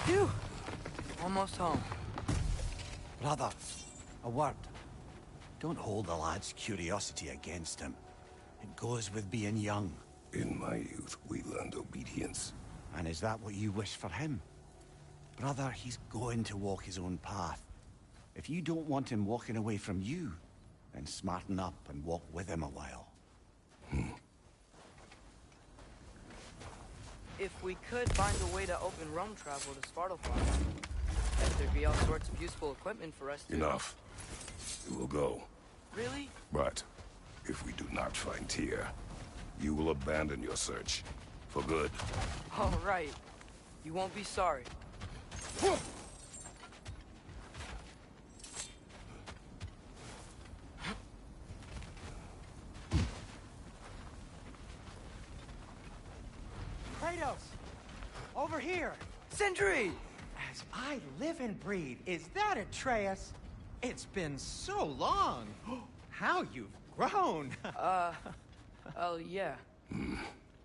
Phew. Almost home. Brother, a word. Don't hold the lad's curiosity against him. It goes with being young. In my youth, we learned obedience. And is that what you wish for him? Brother, he's going to walk his own path. If you don't want him walking away from you, then smarten up and walk with him a while. If we could find a way to open realm travel to Svartalfheim, bet there'd be all sorts of useful equipment for us to... Enough. We will go. Really? But if we do not find Tyr, you will abandon your search. For good. All right. You won't be sorry. Kratos! Over here! Sentry! As I live and breathe, is that Atreus? It's been so long! How you've grown! Oh, yeah.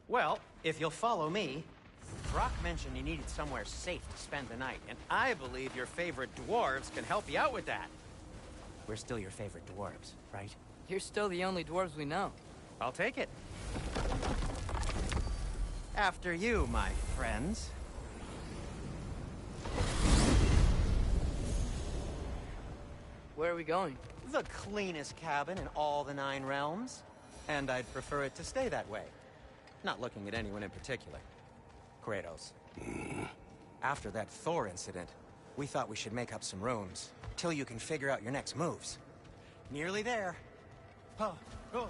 Well, if you'll follow me, Brock mentioned you needed somewhere safe to spend the night, and I believe your favorite dwarves can help you out with that. We're still your favorite dwarves, right? You're still the only dwarves we know. I'll take it. After you, my friends. Where are we going? The cleanest cabin in all the 9 realms. And I'd prefer it to stay that way. Not looking at anyone in particular. Kratos. After that Thor incident, we thought we should make up some rooms, till you can figure out your next moves. Nearly there. Oh, oh.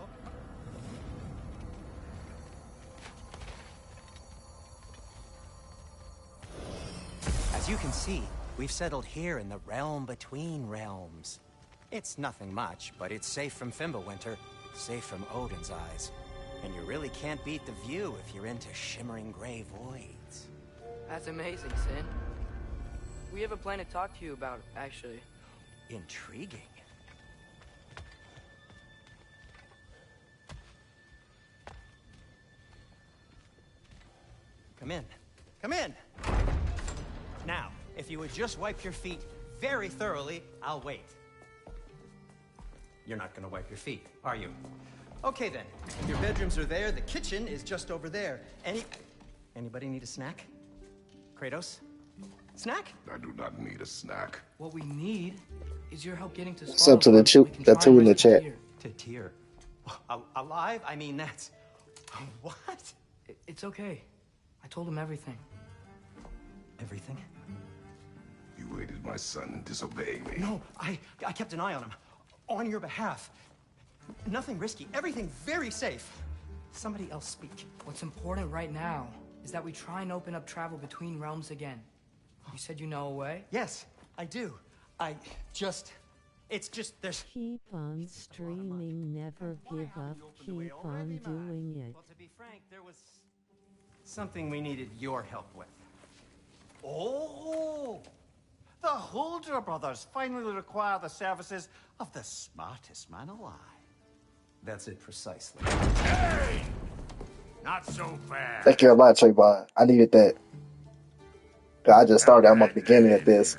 As you can see, we've settled here in the realm between realms. It's nothing much, but it's safe from Fimbulwinter, safe from Odin's eyes. And you really can't beat the view if you're into shimmering gray voids. That's amazing, Sin. We have a plan to talk to you about, actually. Intriguing. Come in. Come in! Now, if you would just wipe your feet very thoroughly, I'll wait. You're not gonna wipe your feet, are you? Okay then, your bedrooms are there, the kitchen is just over there. Anybody need a snack? Kratos? Snack? I do not need a snack. What we need is your help getting to What's up to the that's who in the chat. To Tyr. Alive? I mean, that's... What? It's okay. I told him everything. Everything? You aided my son in disobeying me. No, I kept an eye on him. On your behalf. Nothing risky. Everything very safe. Somebody else speak. What's important right now is that we try and open up travel between realms again. You said you know a way? Yes, I do. It's just, there's... Keep on streaming, never give up, keep on doing it. Well, to be frank, there was something we needed your help with. Oh! The Holder brothers finally require the services of the smartest man alive. That's it precisely. Hey! Not so fast. Thank you a lot, Trayvon. I needed that. I just started. I'm at the beginning of this.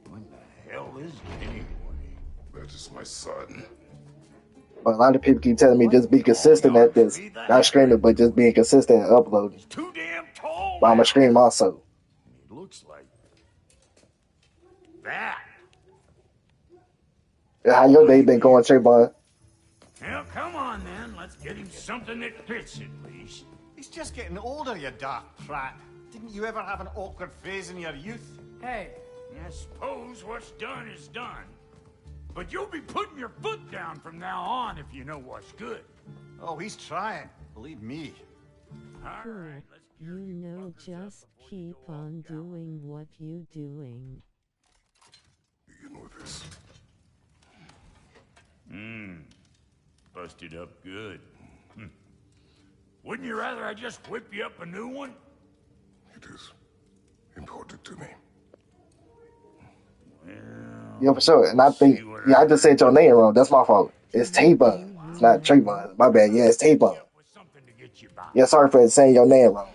What the hell is it anyway? That is my son. But a lot of people keep telling me just be consistent at this. Not streaming, but just being consistent and uploading. Too damn tall. But I'm gonna stream also. It looks like that. How your day been going, Trayvon? Well, come on then. Let's get him something that fits at least. He's just getting older, you dark prat. Didn't you ever have an awkward phase in your youth? Hey. I suppose what's done is done. But you'll be putting your foot down from now on if you know what's good. Oh, he's trying. Believe me. All right, let's You know, just keep on doing what you doing. Begin with this. Busted up good. Wouldn't you rather I just whip you up a new one? It is important to me. Well, Yeah, for sure. And I think Yeah, I just said your name wrong. That's my fault. It's Tavon. Do It's you not know? Trayvon. My bad. Yeah, it's Hook Tavon. you up with something to get you by. Yeah, sorry for saying your name wrong.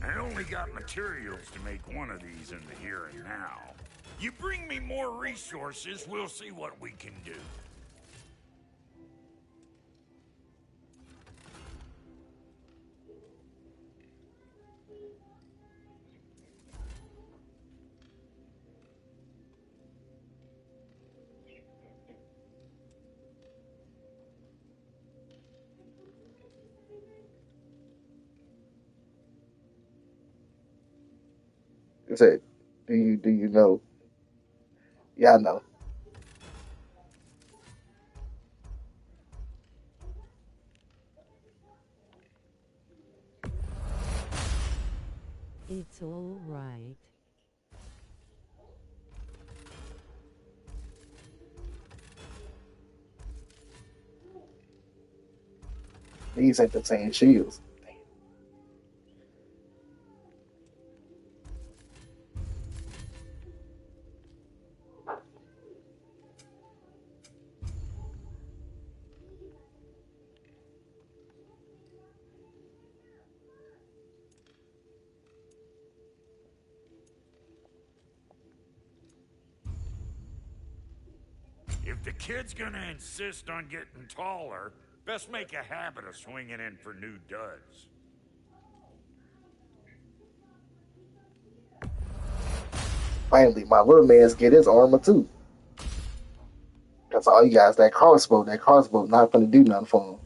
I only got materials to make one of these in the here and now. You bring me more resources, we'll see what we can do. It said, do you know? Yeah, I know. It's all right. These ain't the same shields. If the kid's gonna insist on getting taller, best make a habit of swinging in for new duds. Finally, my little man's get his armor too. That's all you guys. That crossbow. That crossbow not gonna do nothing for him.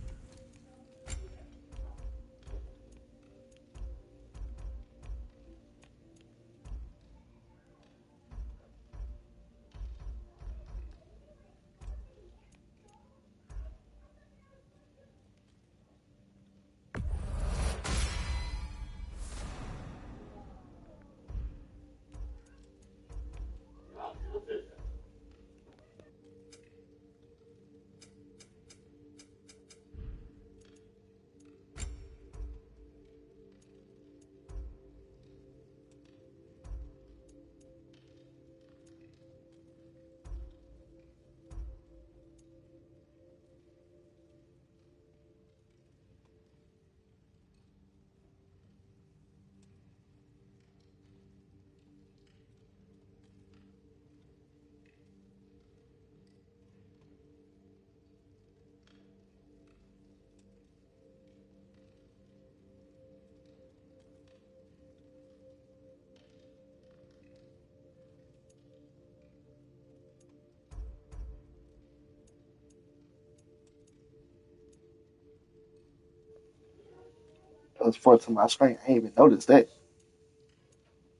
+4 to my strength. I ain't even noticed that.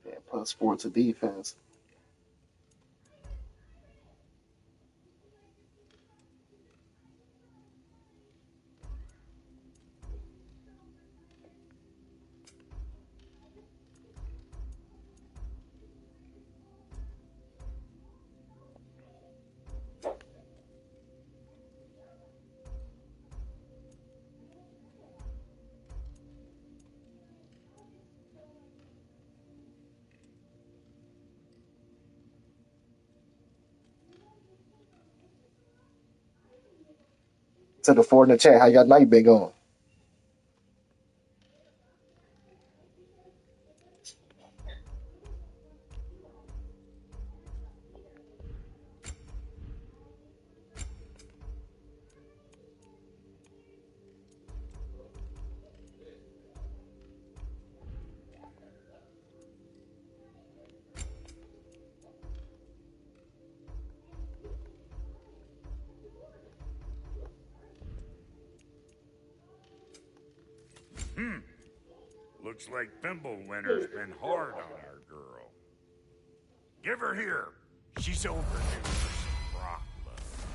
Yeah, +4 to defense. To the four in the chat, how y'all night been going? Looks like Thimblewinter's been hard on our girl. Give her here. She's overdue for some rock love.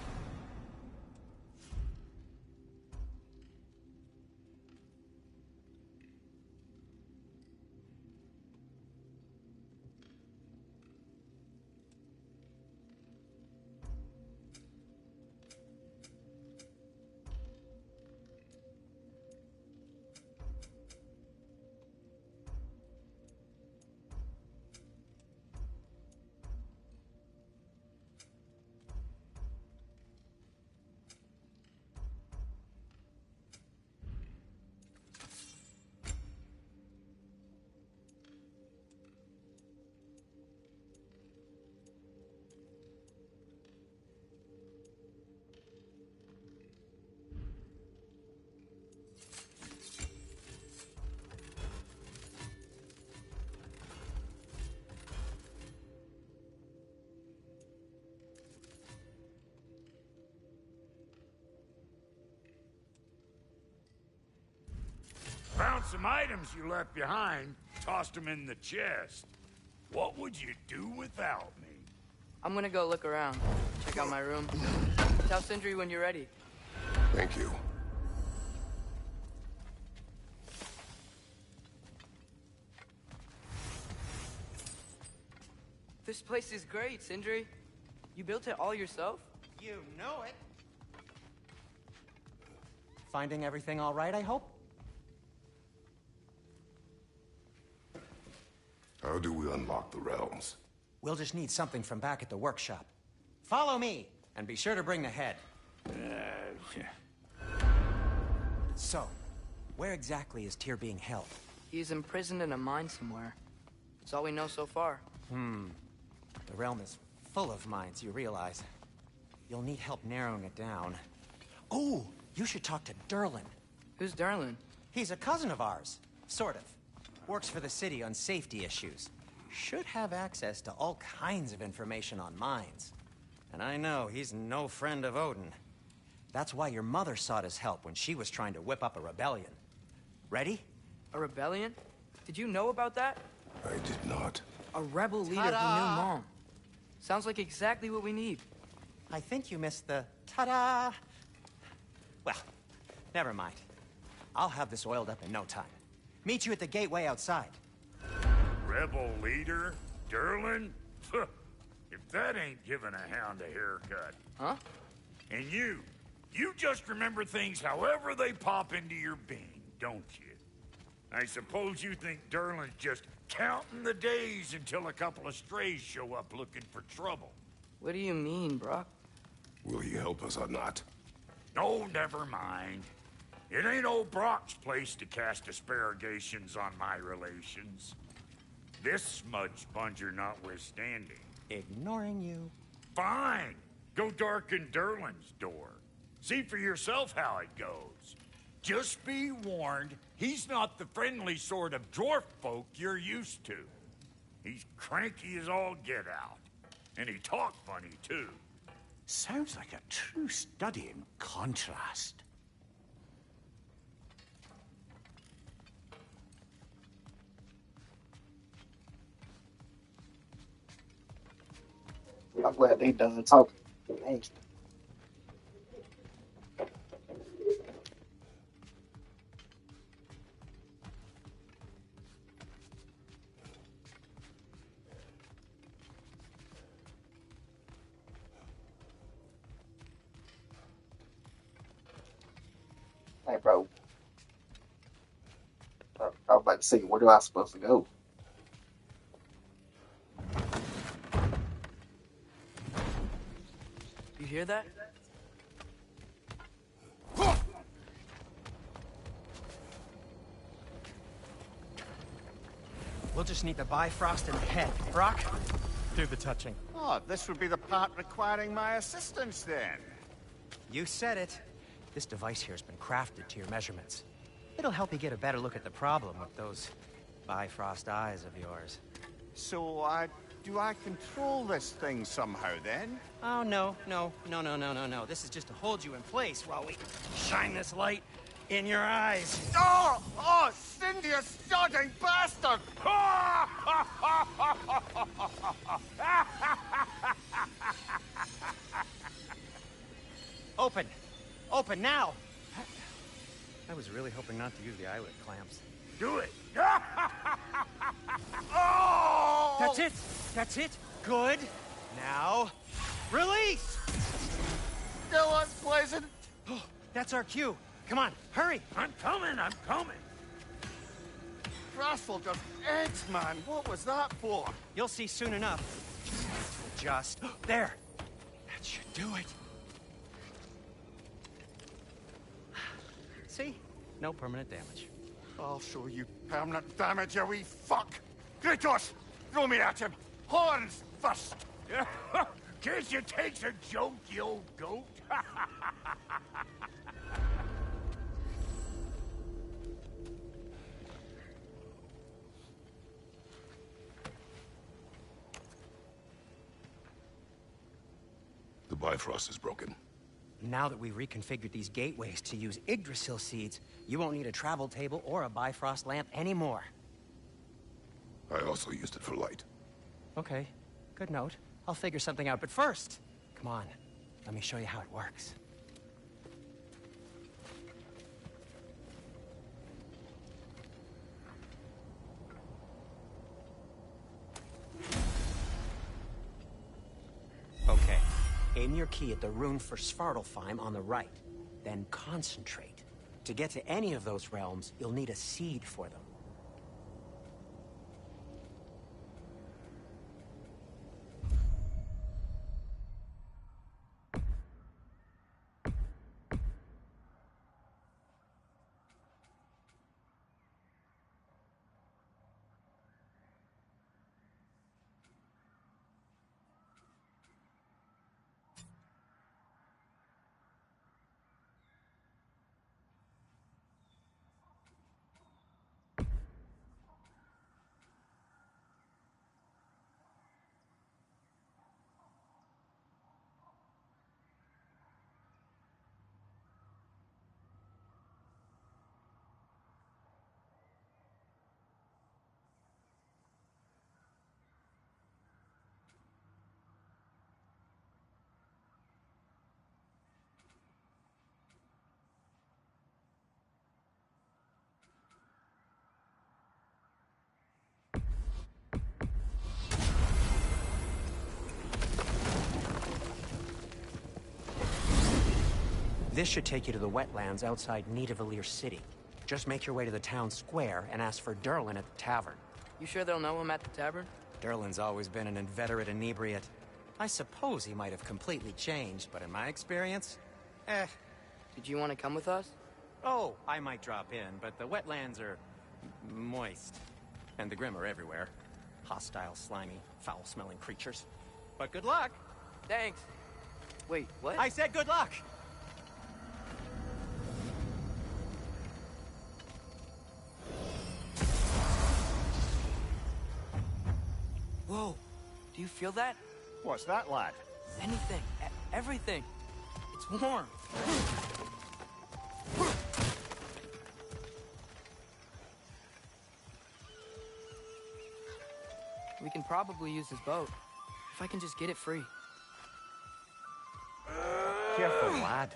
some items you left behind, tossed them in the chest. What would you do without me? I'm gonna go look around. Check out my room. Tell Sindri when you're ready. Thank you. This place is great, Sindri. You built it all yourself? You know it. Finding everything all right, I hope? How do we unlock the realms? We'll just need something from back at the workshop. Follow me, and be sure to bring the head. So, where exactly is Tyr being held? He's imprisoned in a mine somewhere. That's all we know so far. The realm is full of mines, you realize. You'll need help narrowing it down. Oh, you should talk to Durlin. Who's Darlin? He's a cousin of ours, sort of. Works for the city on safety issues. Should have access to all kinds of information on mines. And I know he's no friend of Odin. That's why your mother sought his help when she was trying to whip up a rebellion. Ready? A rebellion? Did you know about that? I did not. A rebel leader who knew Mom. Sounds like exactly what we need. I think you missed the ta-da. Well, never mind. I'll have this oiled up in no time. Meet you at the gateway outside. Rebel leader? Durlin? If that ain't giving a hound a haircut. Huh? And you just remember things however they pop into your being, don't you? I suppose you think Durlin's just counting the days until a couple of strays show up looking for trouble. What do you mean, Brock? Will he help us or not? Oh, never mind. It ain't old Brock's place to cast aspersions on my relations. This smudge sponger notwithstanding. Ignoring you. Fine. Go darken Durlin's door. See for yourself how it goes. Just be warned, he's not the friendly sort of dwarf folk you're used to. He's cranky as all get out. And he talk funny, too. Sounds like a true study in contrast. I'm glad they done talking. Thank you. Hey, bro. I was about to say, where do I supposed to go? You hear that? We'll just need the Bifrost in the head. Brock, do the touching. Oh, this would be the part requiring my assistance then. You said it. This device here has been crafted to your measurements. It'll help you get a better look at the problem with those Bifrost eyes of yours. So, do I control this thing somehow then? Oh, no. This is just to hold you in place while we shine this light in your eyes. Oh, Cindy, you sodding bastard! Open! Open now! I was really hoping not to use the eyelid clamps. Do it! Oh! That's it! That's it! Good! Now, release! Still unpleasant. Oh, that's our cue. Come on, hurry! I'm coming! Frassel just eggs, man. What was that for? You'll see soon enough. Just there. That should do it. See? No permanent damage. I'll show you permanent damage, you wee fuck. Kratos, throw me at him. Horns first. Can't you take a joke, you old goat? The Bifrost is broken. now that we've reconfigured these gateways to use Yggdrasil seeds, you won't need a travel table or a Bifrost lamp anymore. I also used it for light. Okay, good note. I'll figure something out, but first, come on, let me show you how it works. Okay, aim your key at the rune for Svartalfheim on the right, then concentrate. To get to any of those realms, you'll need a seed for them. This should take you to the wetlands outside Nidavellir City. Just make your way to the town square and ask for Durlin at the tavern. You sure they'll know him at the tavern? Durlin's always been an inveterate inebriate. I suppose he might have completely changed, but in my experience, Did you want to come with us? Oh, I might drop in, but the wetlands are moist. And the Grim are everywhere. Hostile, slimy, foul-smelling creatures. But good luck! Thanks. Wait, what? I said good luck! Whoa, do you feel that? What's that, lad? Anything, everything. It's warm. We can probably use his boat, if I can just get it free. Careful, lad.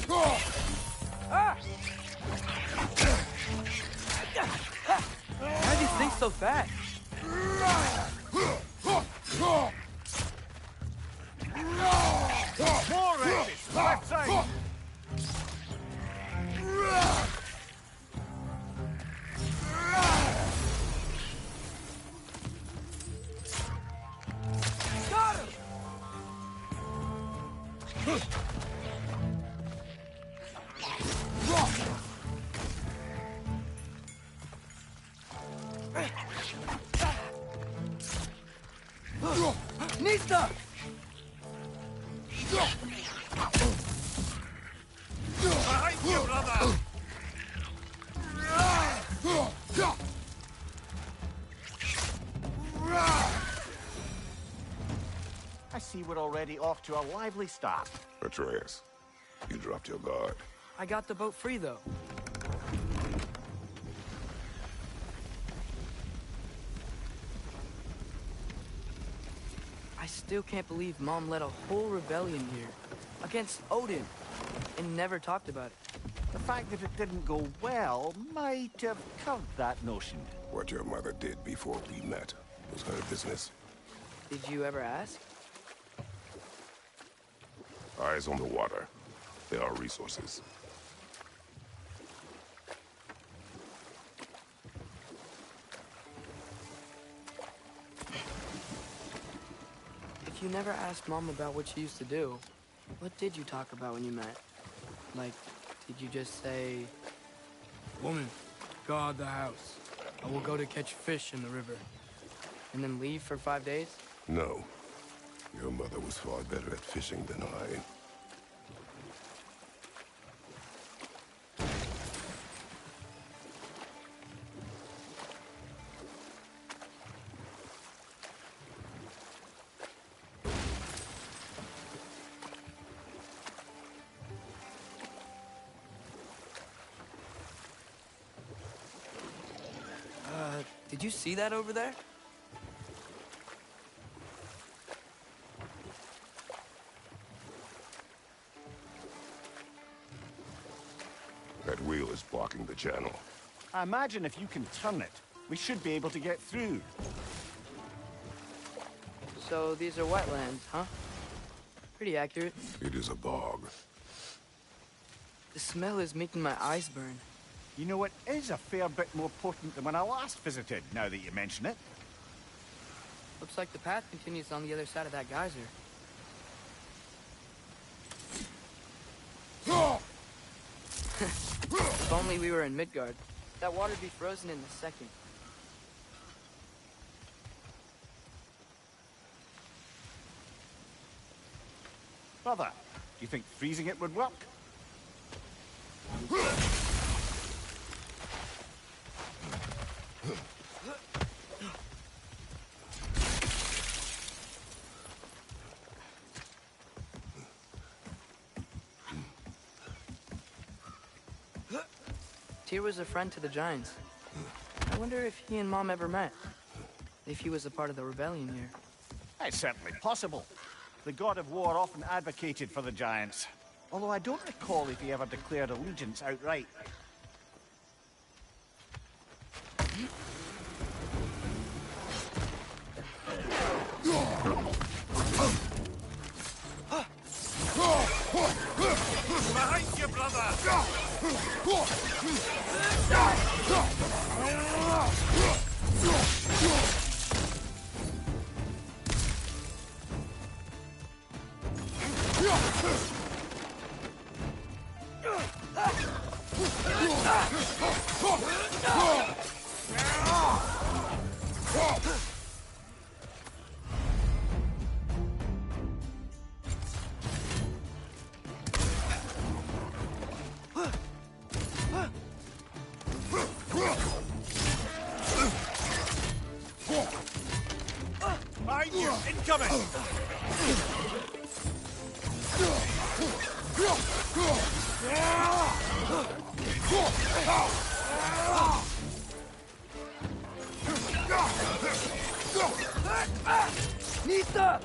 Why are these things so fast? More races! Left side! Got him! Nista! Behind you, brother! I see we're already off to a lively start. Atreus, you dropped your guard. I got the boat free, though. I still can't believe Mom led a whole rebellion here against Odin and never talked about it. The fact that it didn't go well might have curbed that notion. What your mother did before we met was her business. Did you ever ask? Eyes on the water. There are resources. If you never asked Mom about what she used to do, what did you talk about when you met? Like, did you just say... Woman, guard the house. I will go to catch fish in the river. And then leave for 5 days? No. Your mother was far better at fishing than I. Did you see that over there? That wheel is blocking the channel. I imagine if you can turn it, we should be able to get through. So these are wetlands, huh? Pretty accurate. It is a bog. The smell is making my eyes burn. You know, it is a fair bit more potent than when I last visited, now that you mention it. Looks like the path continues on the other side of that geyser. If only we were in Midgard. That water'd be frozen in a second. Brother, do you think freezing it would work? Tyr was a friend to the Giants. I wonder if he and Mom ever met. If he was a part of the rebellion here. It's certainly possible. The god of war often advocated for the Giants. Although I don't recall if he ever declared allegiance outright. Behind you, brother! Behind you! Incoming! Nita!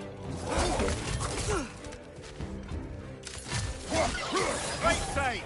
Right side!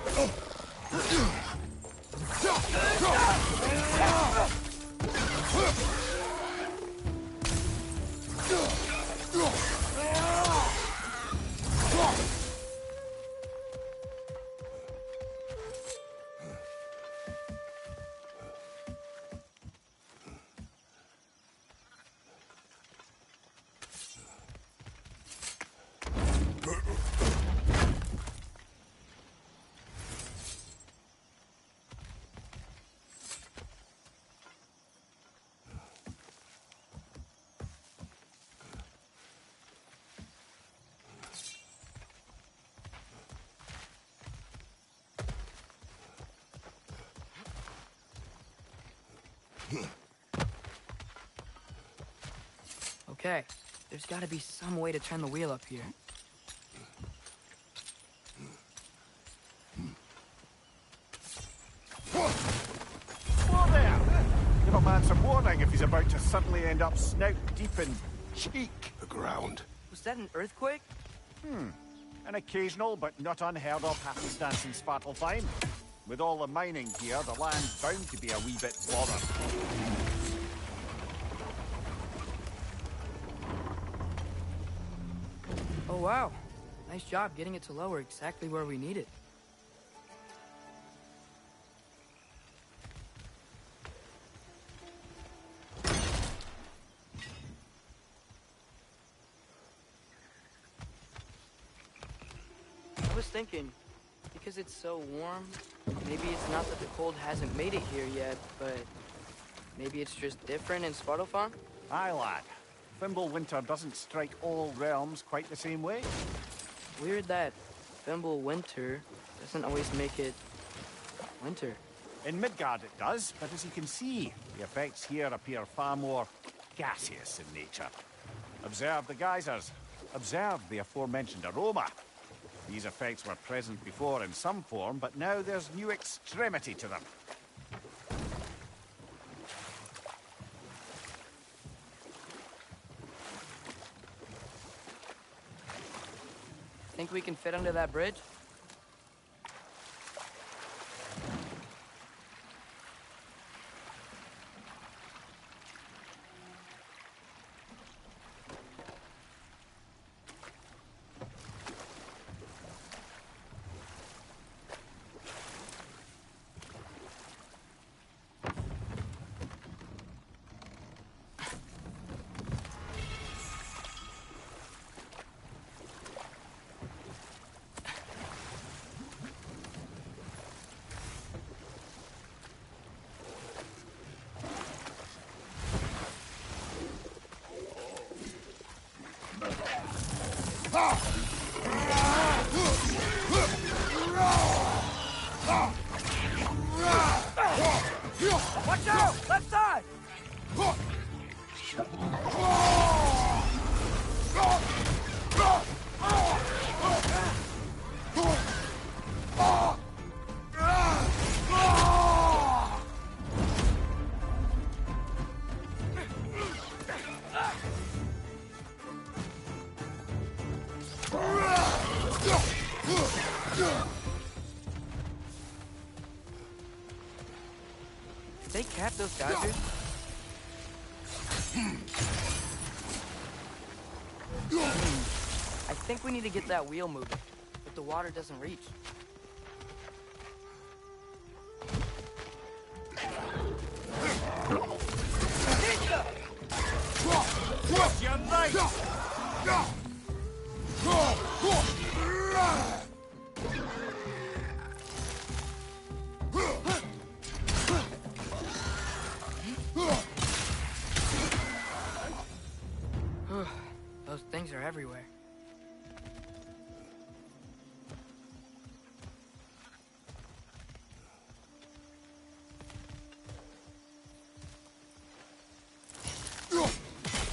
Okay, there's gotta be some way to turn the wheel up here. Whoa there! Give a man some warning if he's about to suddenly end up snout deep in cheek. The ground. Was that an earthquake? An occasional but not unheard of happenstance in Svartalfheim. With all the mining here, the land's bound to be a wee bit bothered. Oh wow, nice job getting it to lower exactly where we need it. I was thinking, because it's so warm, maybe it's not that the cold hasn't made it here yet, but maybe it's just different in Svartalfheim? Aye, lad. Thimble winter doesn't strike all realms quite the same way. Weird that Thimble winter doesn't always make it winter. In Midgard it does, but as you can see, the effects here appear far more gaseous in nature. Observe the geysers. Observe the aforementioned aroma. These effects were present before in some form, but now there's new extremity to them. Think we can fit under that bridge? Watch out! Left side! Did they cap those geysers? I think we need to get that wheel moving, but the water doesn't reach. What's your knife? Those things are everywhere.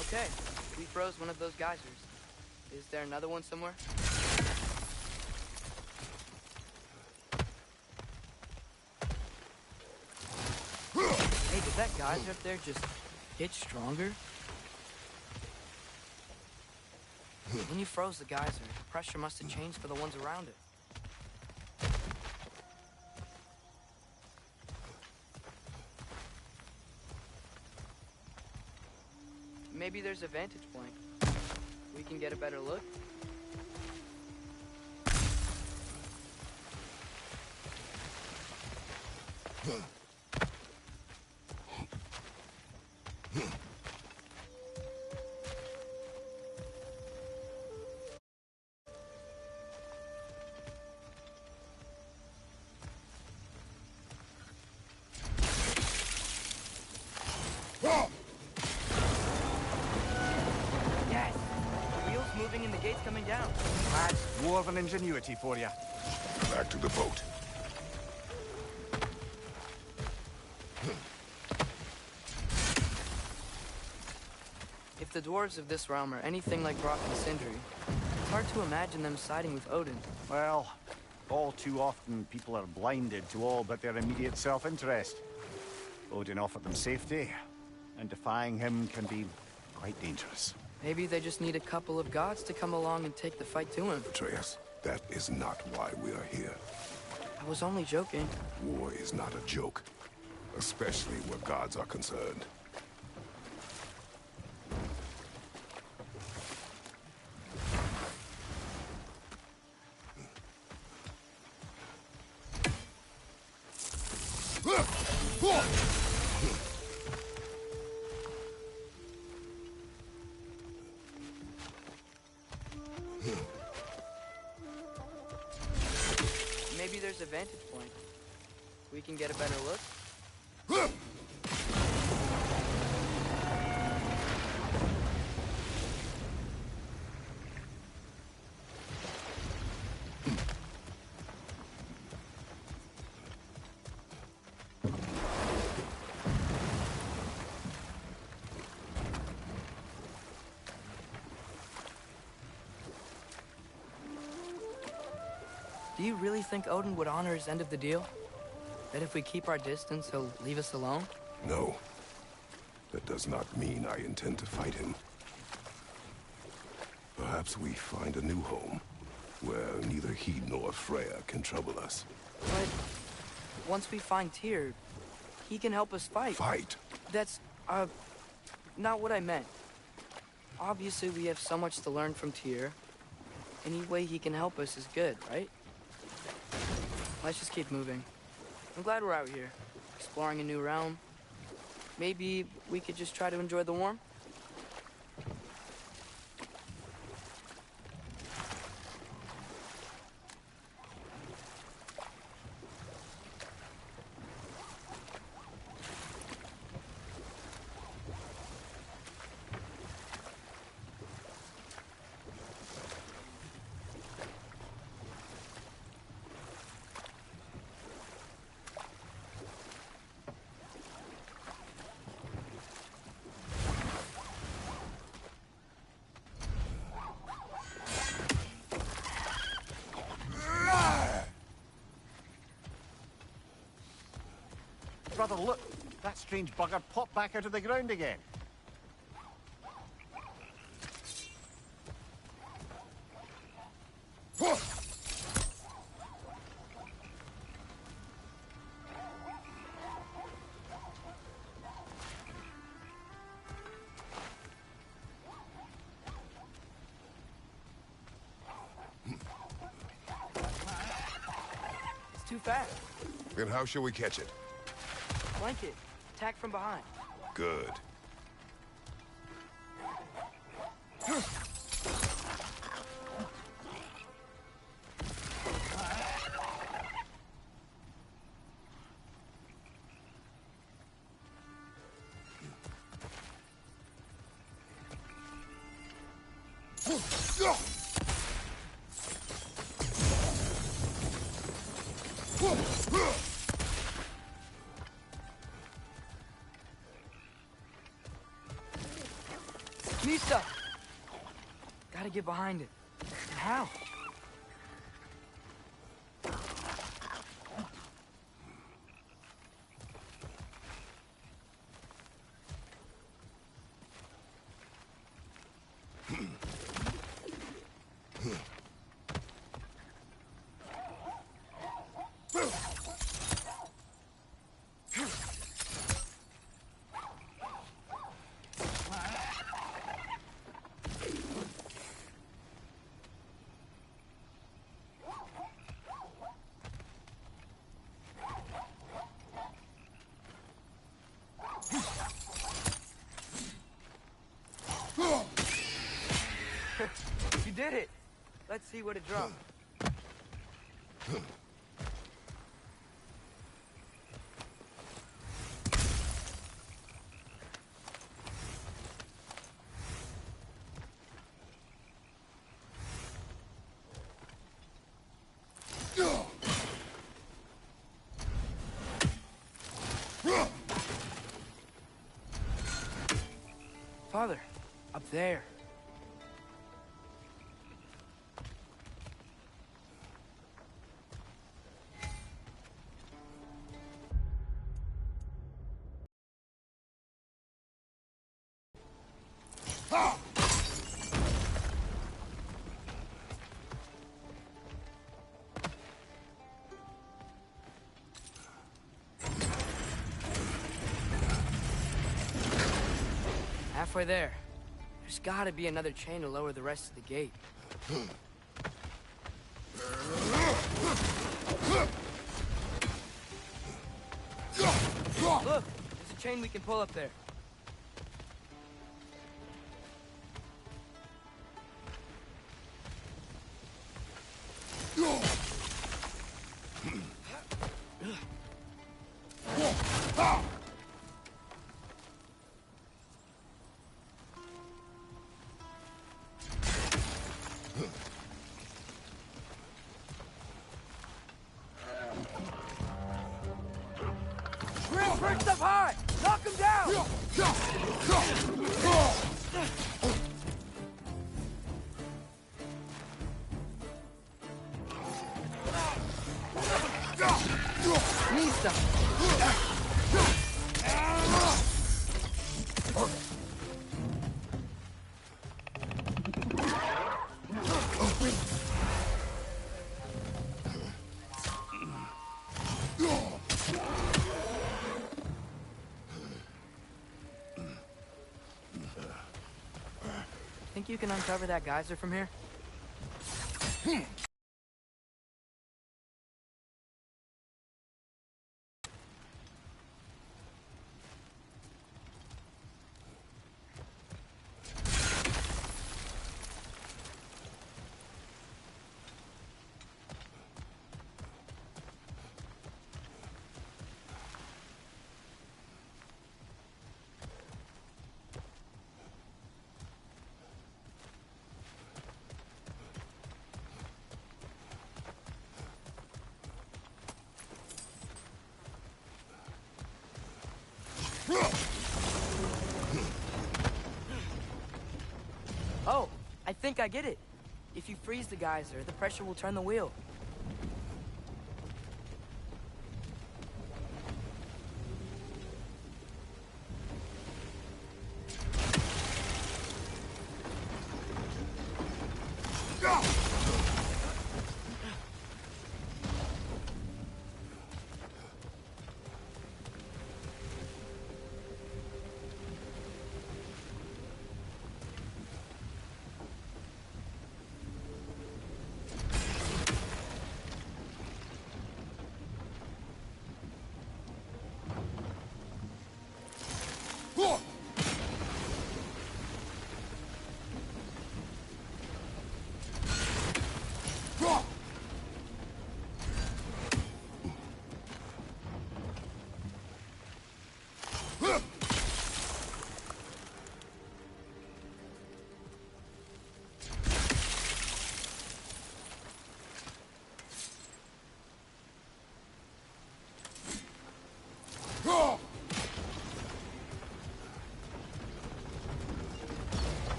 Okay, we froze one of those geysers. Is there another one somewhere? Hey, did that geyser up there just get stronger? When you froze the geyser, the pressure must have changed for the ones around it. Maybe there's a vantage point. We can get a better look. Yes! The wheel's moving and the gate's coming down. That's dwarven ingenuity for you. Back to the boat. If the dwarves of this realm are anything like Brock and Sindri, it's hard to imagine them siding with Odin. Well, all too often people are blinded to all but their immediate self-interest. Odin offered them safety, and defying him can be quite dangerous. Maybe they just need a couple of gods to come along and take the fight to him. Atreus, that is not why we are here. I was only joking. War is not a joke, especially where gods are concerned. Maybe there's a vantage point. We can get a better look. Do you really think Odin would honor his end of the deal? That if we keep our distance, he'll leave us alone? No. That does not mean I intend to fight him. Perhaps we find a new home. Well, neither he nor Freya can trouble us. But once we find Tyr, he can help us fight. Fight? That's, not what I meant. Obviously, we have so much to learn from Tyr. Any way he can help us is good, right? Let's just keep moving. I'm glad we're out here, exploring a new realm. Maybe we could just try to enjoy the warmth? Brother, look! That strange bugger popped back out of the ground again. It's too fast. Then how shall we catch it? Flank it. Attack from behind. Good. Mista! Gotta get behind it. And how? You did it! Let's see what it dropped. Father, up there. Halfway there. There's gotta be another chain to lower the rest of the gate. Look! There's a chain we can pull up there. Perched up high! Knock him down! Mista! you can uncover that geyser from here? Oh, I think I get it. If you freeze the geyser, the pressure will turn the wheel.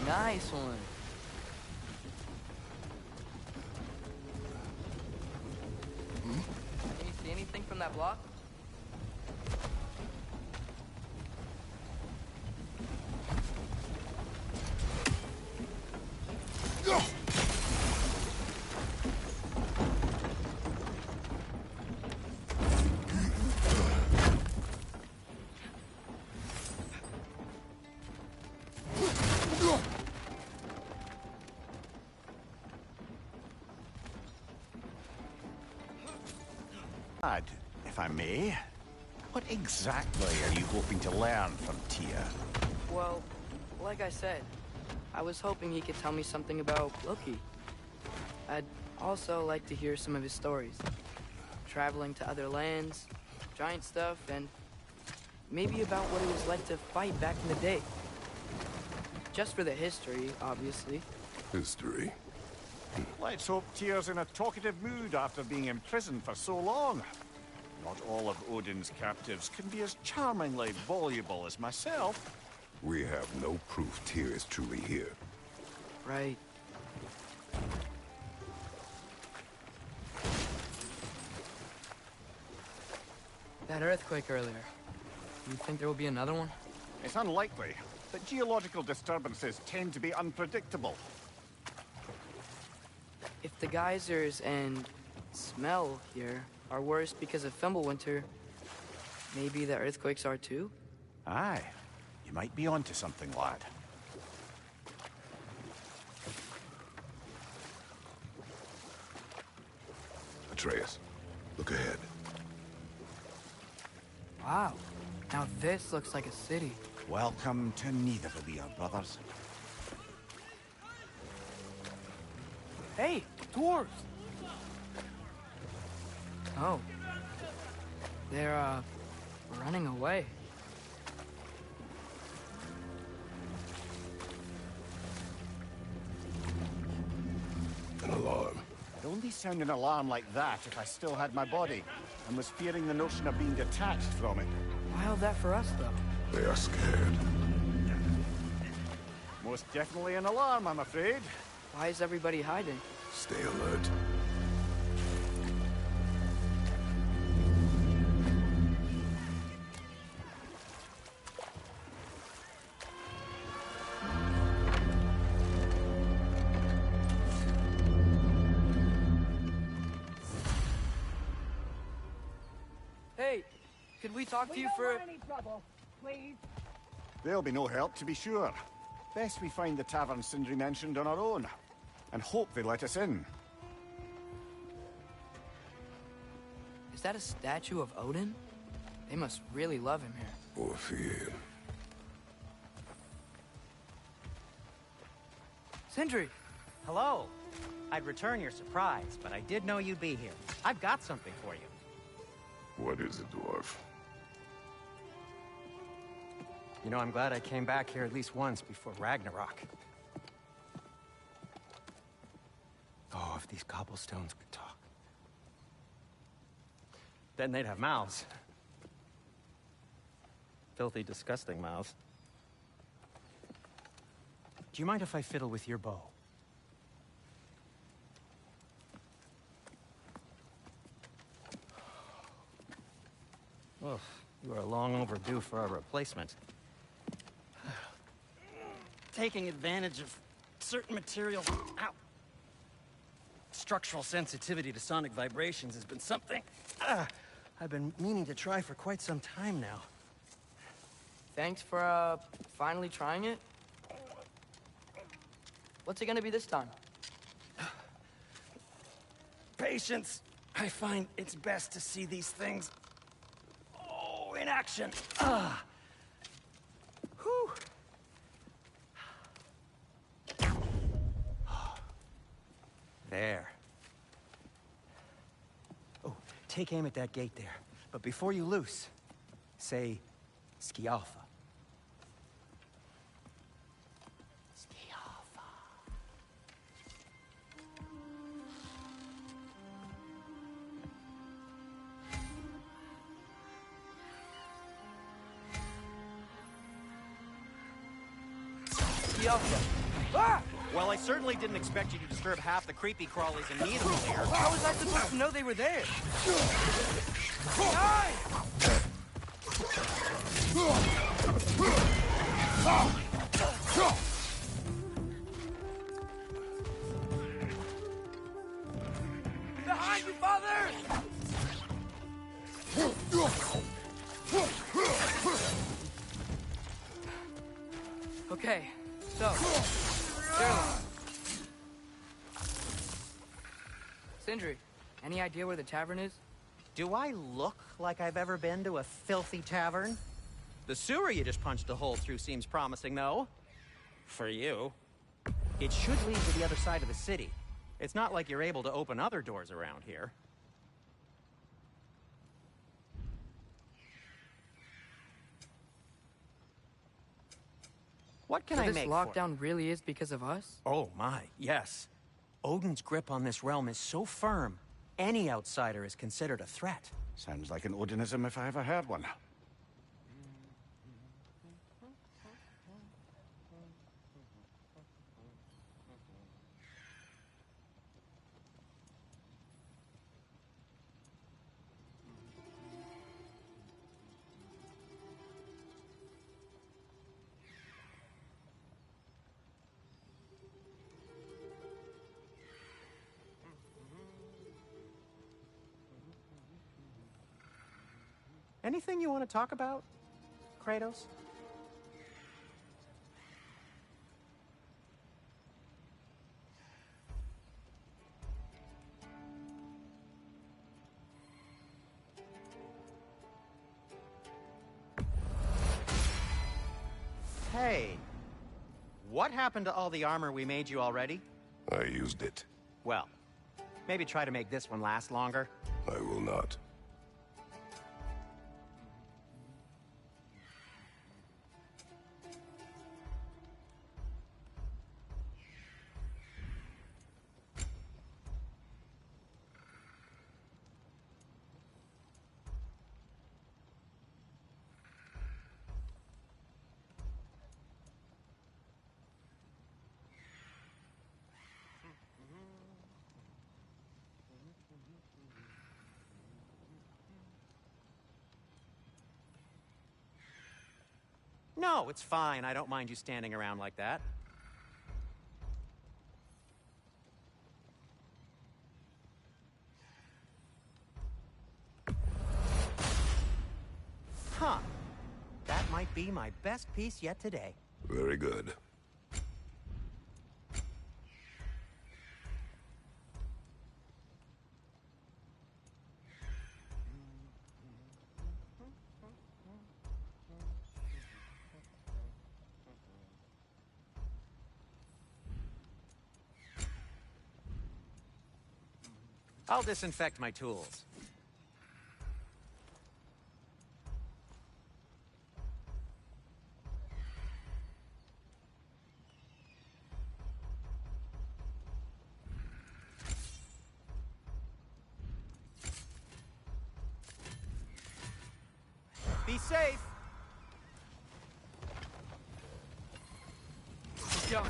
Nice one. Can you see anything from that block? If I may, what exactly are you hoping to learn from Tia? Well, like I said, I was hoping he could tell me something about Loki. I'd also like to hear some of his stories. Traveling to other lands, giant stuff, and maybe about what it was like to fight back in the day. Just for the history, obviously. History. Let's hope Tyr's in a talkative mood after being imprisoned for so long. Not all of Odin's captives can be as charmingly voluble as myself. We have no proof Tyr is truly here. Right. That earthquake earlier. You think there will be another one? It's unlikely, but geological disturbances tend to be unpredictable. If the geysers and smell here are worse because of Fimbulwinter, maybe the earthquakes are too? Aye. You might be onto something, lad. Atreus, look ahead. Wow. Now this looks like a city. Welcome to Nidavellir, brothers. Hey, dwarves! Oh. They're, running away. An alarm. I'd only sound an alarm like that if I still had my body, and was fearing the notion of being detached from it. Wild that for us, though. They are scared. Most definitely an alarm, I'm afraid. Why is everybody hiding? Stay alert. Could we talk to you for... any trouble, please. There'll be no help, to be sure. Best we find the tavern Sindri mentioned on our own, and hope they let us in. Is that a statue of Odin? They must really love him here. Or fear. Sindri! Hello. I'd return your surprise, but I did know you'd be here. I've got something for you. What is it, dwarf? You know, I'm glad I came back here at least once before Ragnarok. Oh, if these cobblestones could talk. Then they'd have mouths. Filthy, disgusting mouths. Do you mind if I fiddle with your bow? Oh, you are long overdue for a replacement. Taking advantage of certain materials. Ow. Structural sensitivity to sonic vibrations has been something I've been meaning to try for quite some time now. Thanks for, finally trying it. What's it gonna be this time? Patience. I find it's best to see these things, in action. Whew. There. Oh, take aim at that gate there. But before you loose, say, Skialfa. Skialfa. Skialfa. Ah! Well, I certainly didn't expect you to disturb half the creepy crawlies and needles here. How was I supposed to know they were there? Die! Behind you, father! Okay, so... Sindri, any idea where the tavern is? Do I look like I've ever been to a filthy tavern? The sewer you just punched a hole through seems promising, though. For you. It should lead to the other side of the city. It's not like you're able to open other doors around here. What can I make this lockdown really is because of us? Oh my, yes. Odin's grip on this realm is so firm, any outsider is considered a threat. Sounds like an Odinism if I ever heard one. Anything you want to talk about, Kratos? Hey, what happened to all the armor we made you already? I used it. Well, maybe try to make this one last longer. I will not. No, it's fine. I don't mind you standing around like that. might be my best piece yet today. Very good. I'll disinfect my tools. Be safe! Go.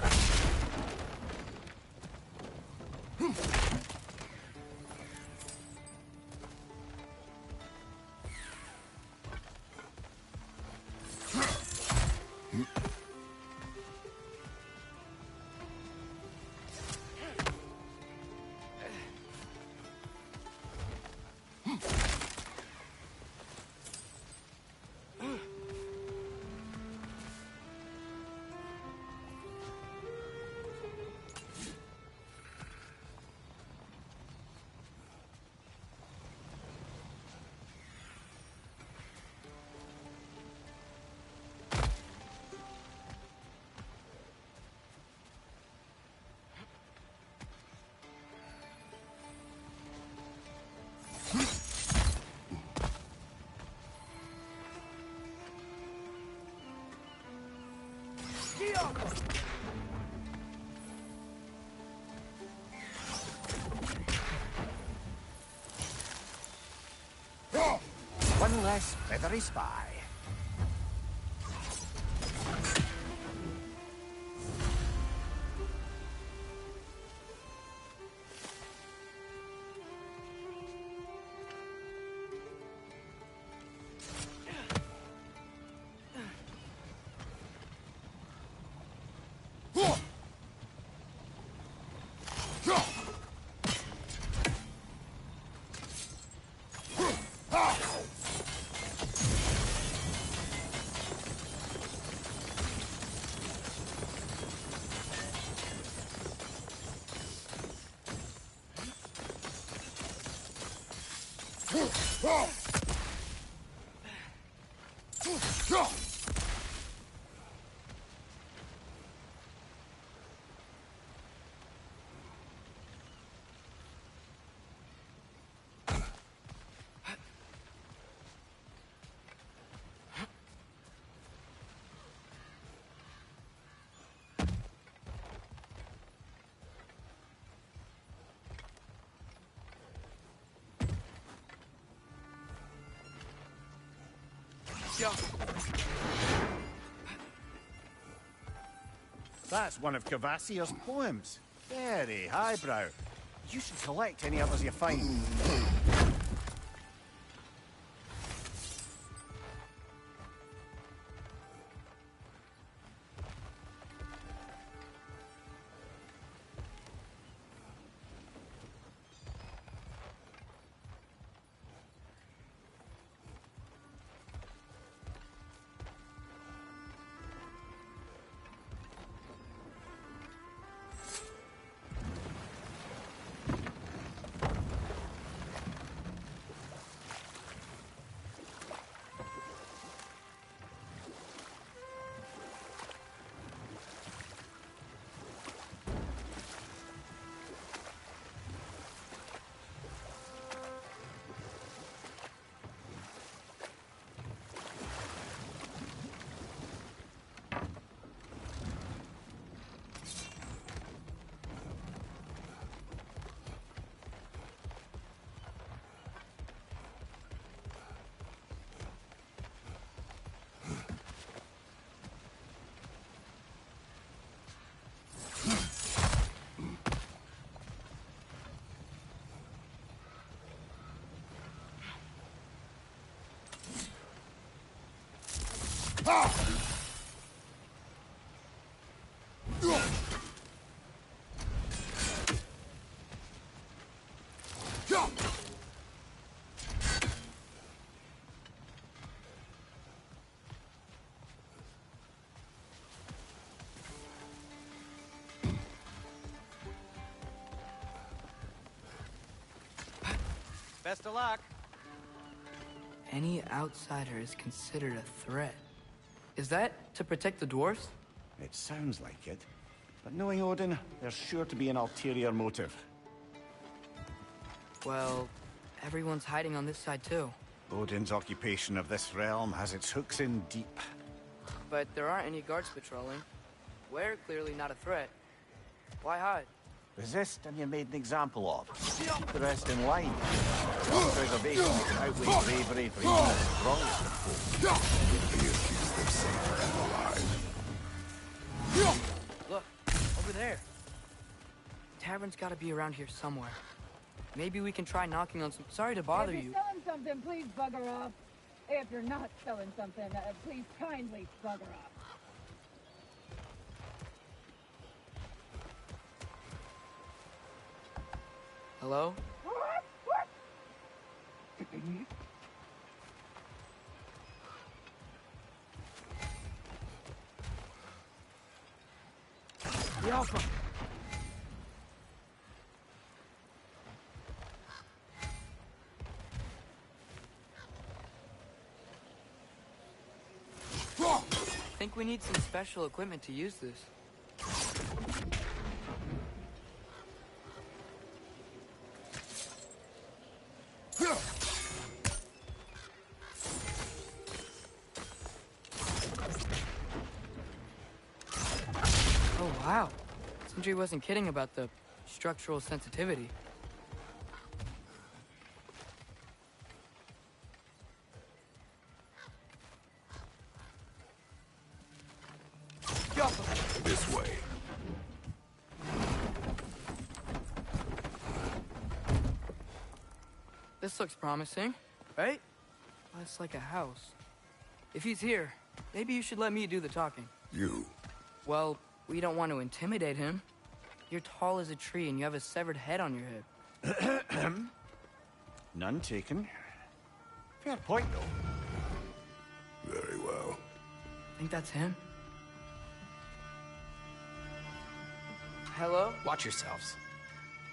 One less feathery spy. Go. That's one of Cavassier's poems. Very highbrow. You should select any others you find. Best of luck. Any outsider is considered a threat. Is that to protect the dwarves? It sounds like it. But knowing Odin, there's sure to be an ulterior motive. Well, everyone's hiding on this side too. Odin's occupation of this realm has its hooks in deep. But there aren't any guards patrolling. We're clearly not a threat. Why hide? Resist and you're made an example of. The rest in line. Preservation outweighs bravery for even the strongest of foes. He keeps them safe and alive. Look, over there. Tavern's gotta be around here somewhere. Maybe we can try knocking on some... Sorry to bother If you. you're selling something, please bugger off. If you're not selling something, please kindly bugger off. Hello? Yalpa. Think we need some special equipment to use this. Oh, wow. Sindri wasn't kidding about the structural sensitivity. This way. This looks promising, right? Well, it's like a house. If he's here, maybe you should let me do the talking. You. Well, we don't want to intimidate him. You're tall as a tree and you have a severed head on your head. None taken. Fair point, though. Very well. Think that's him? Hello? Watch yourselves.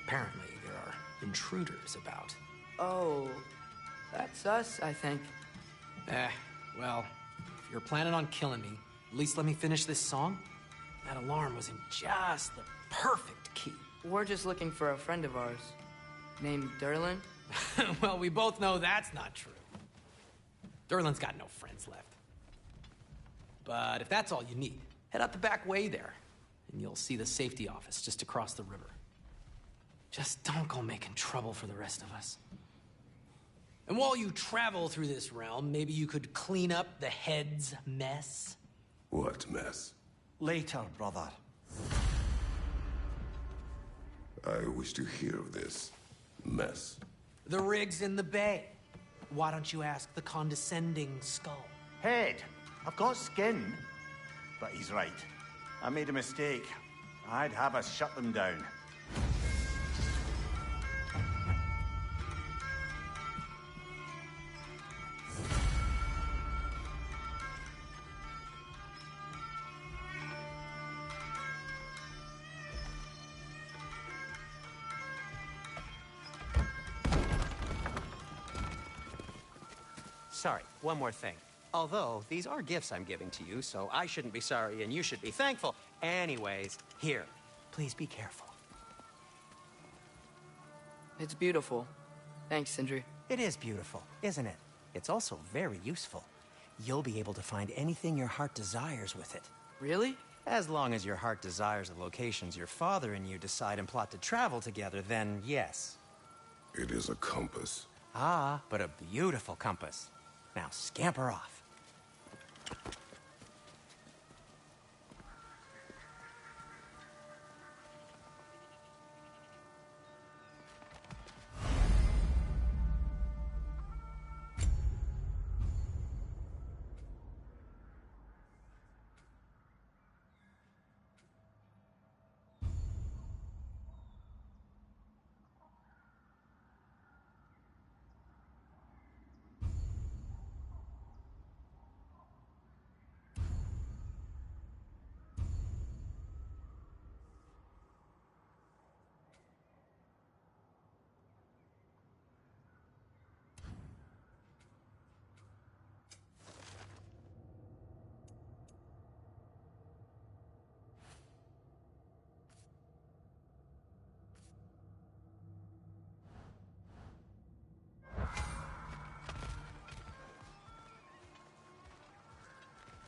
Apparently, there are intruders about. Oh, that's us, I think. Well, if you're planning on killing me, at least let me finish this song. That alarm was in just the perfect key. We're just looking for a friend of ours, named Derlin. Well, we both know that's not true. Derlin's got no friends left. But if that's all you need, head out the back way there, and you'll see the safety office just across the river. Just don't go making trouble for the rest of us. And while you travel through this realm, maybe you could clean up the head's mess? What mess? Later, brother. I wish to hear of this mess. The rig's in the bay. Why don't you ask the condescending skull? Head. I've got skin. But he's right. I made a mistake. I'd have us shut them down. Sorry, one more thing. Although, these are gifts I'm giving to you, so I shouldn't be sorry and you should be thankful. Anyways, here, please be careful. It's beautiful. Thanks, Sindri. It is beautiful, isn't it? It's also very useful. You'll be able to find anything your heart desires with it. Really? As long as your heart desires the locations your father and you decide and plot to travel together, then yes. It is a compass. Ah, but a beautiful compass. Now scamper off.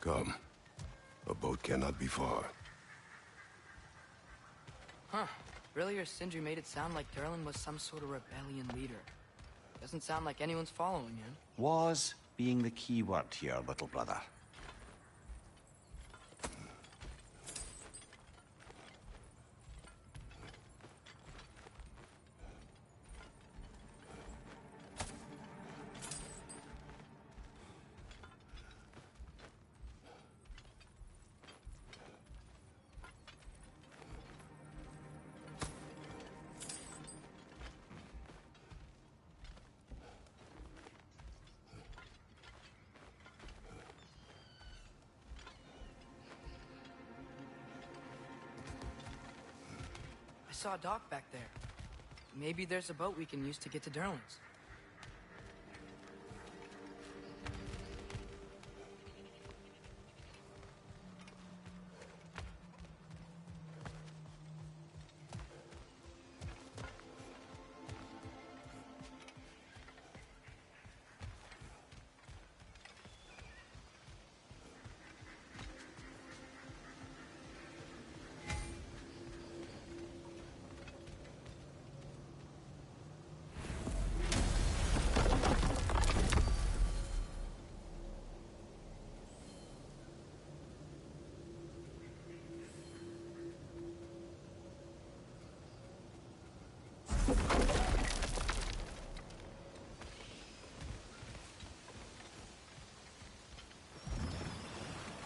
Come. A boat cannot be far. Huh. Earlier, Sindri made it sound like Durlin was some sort of rebellion leader. Doesn't sound like anyone's following him. Was being the key word here, little brother. I saw a dock back there. Maybe there's a boat we can use to get to Durlin's.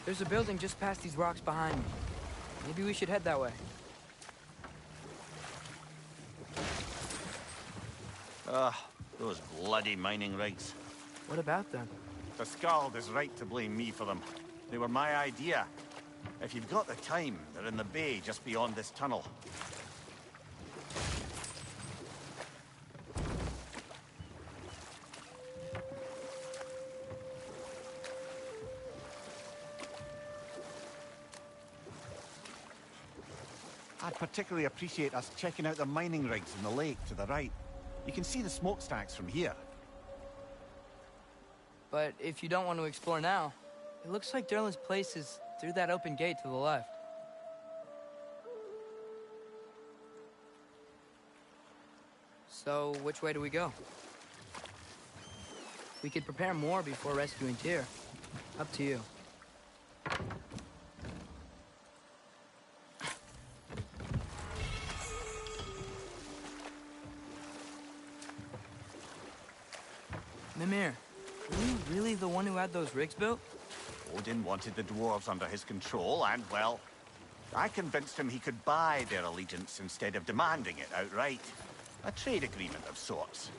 There's a building just past these rocks behind me. Maybe we should head that way. Those bloody mining rigs. What about them? The Skald is right to blame me for them. They were my idea. If you've got the time, they're in the bay just beyond this tunnel. I'd particularly appreciate us checking out the mining rigs in the lake to the right. You can see the smokestacks from here. But if you don't want to explore now, it looks like Durlin's place is through that open gate to the left. So, which way do we go? We could prepare more before rescuing Tyr. Up to you. Mimir, were you really the one who had those rigs built? Odin wanted the dwarves under his control, and, well, I convinced him he could buy their allegiance instead of demanding it outright. A trade agreement of sorts.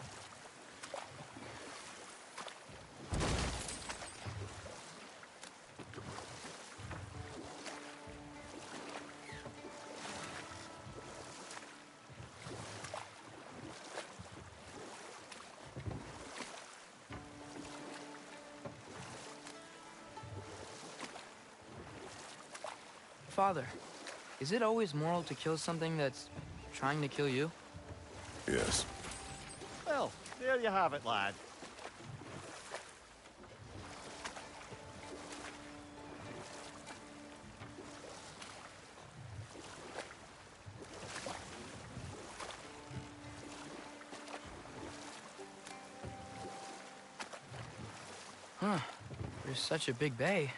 Father, is it always moral to kill something that's trying to kill you? Yes. Well, there you have it, lad. Huh. There's such a big bay.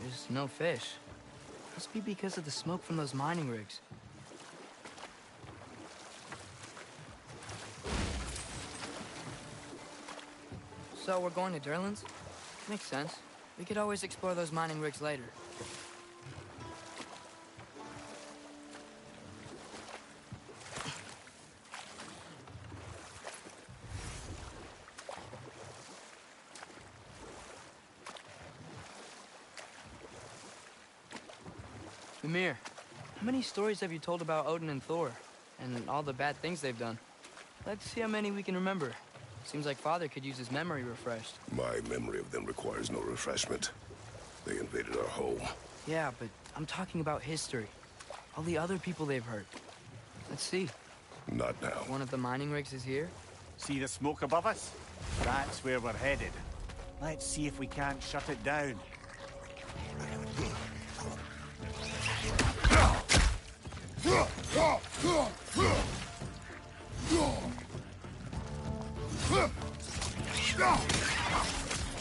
There's no fish. Must be because of the smoke from those mining rigs. So we're going to Durlin's? Makes sense. We could always explore those mining rigs later. Mimir, how many stories have you told about Odin and Thor? And all the bad things they've done? Let's see how many we can remember. Seems like Father could use his memory refreshed. My memory of them requires no refreshment. They invaded our home. Yeah, but I'm talking about history. All the other people they've hurt. Let's see. Not now. One of the mining rigs is here? See the smoke above us? That's where we're headed. Let's see if we can't shut it down.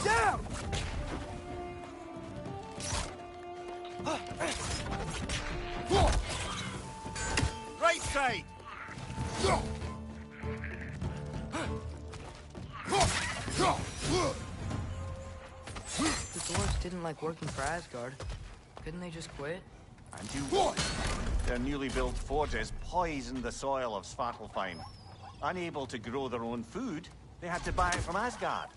Down! Right side! The dwarves didn't like working for Asgard. Couldn't they just quit? And do what? Their newly built forges poisoned the soil of Svartalfheim. Unable to grow their own food, they had to buy it from Asgard.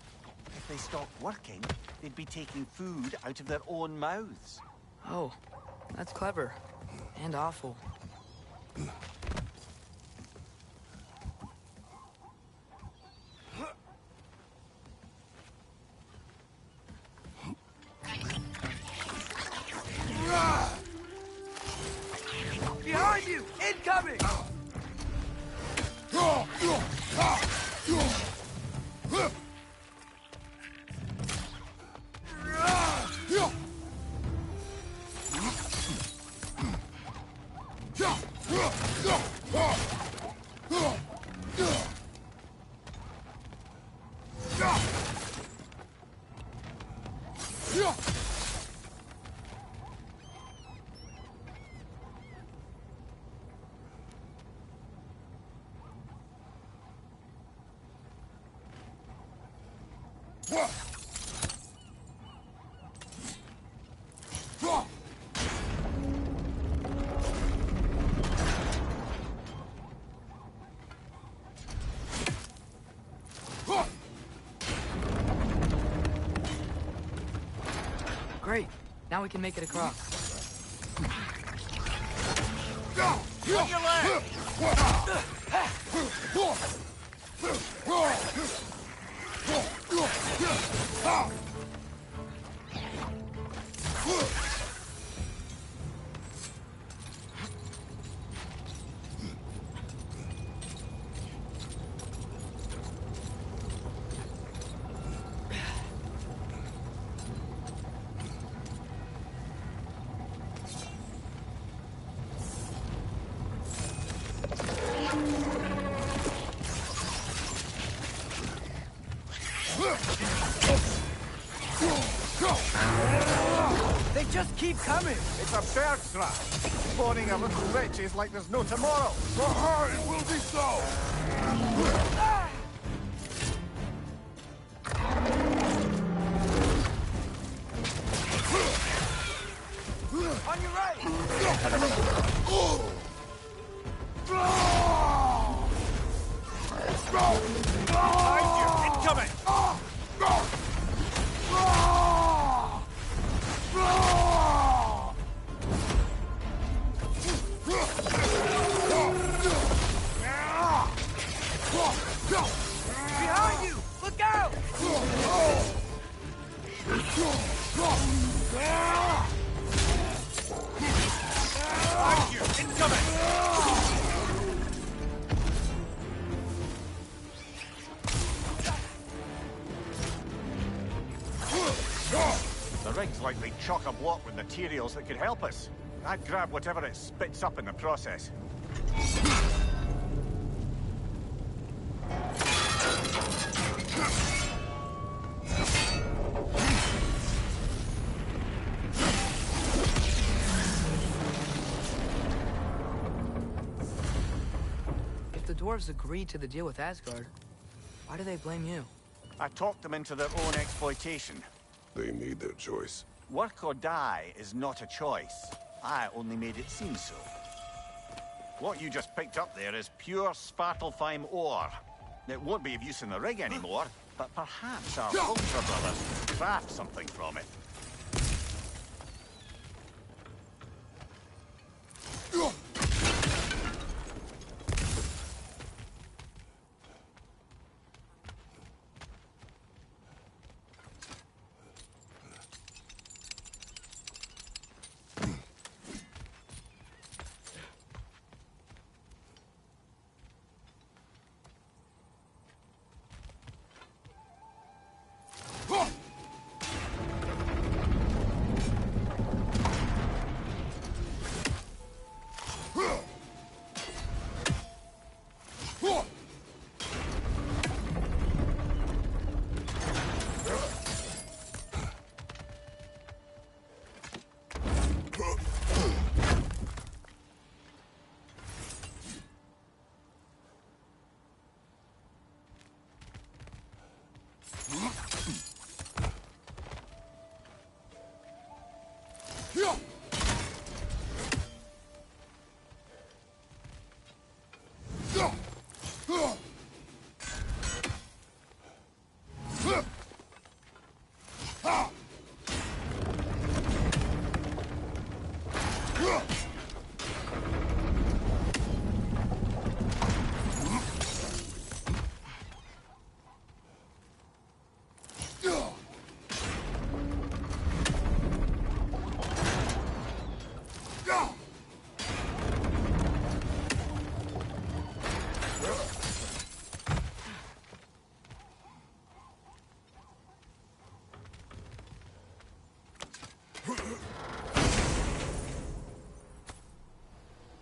If they stopped working, they'd be taking food out of their own mouths. Oh, that's clever. And awful. Behind you! Incoming! Great. Now we can make it across. On your left! They just keep coming! It's a bird trap. Spawning a little witches like there's no tomorrow. For her, it will be so! On your right! Behind you! Incoming! Behind you! Look out! Behind you! Incoming! The rig's likely chock-a-block with materials that could help us. I'd grab whatever it spits up in the process. If the dwarves agreed to the deal with Asgard, why do they blame you? I talked them into their own exploitation. They made their choice. Work or die is not a choice. I only made it seem so. What you just picked up there is pure Svartalfheim ore. It won't be of use in the rig anymore, but perhaps our Ultra brothers can craft something from it.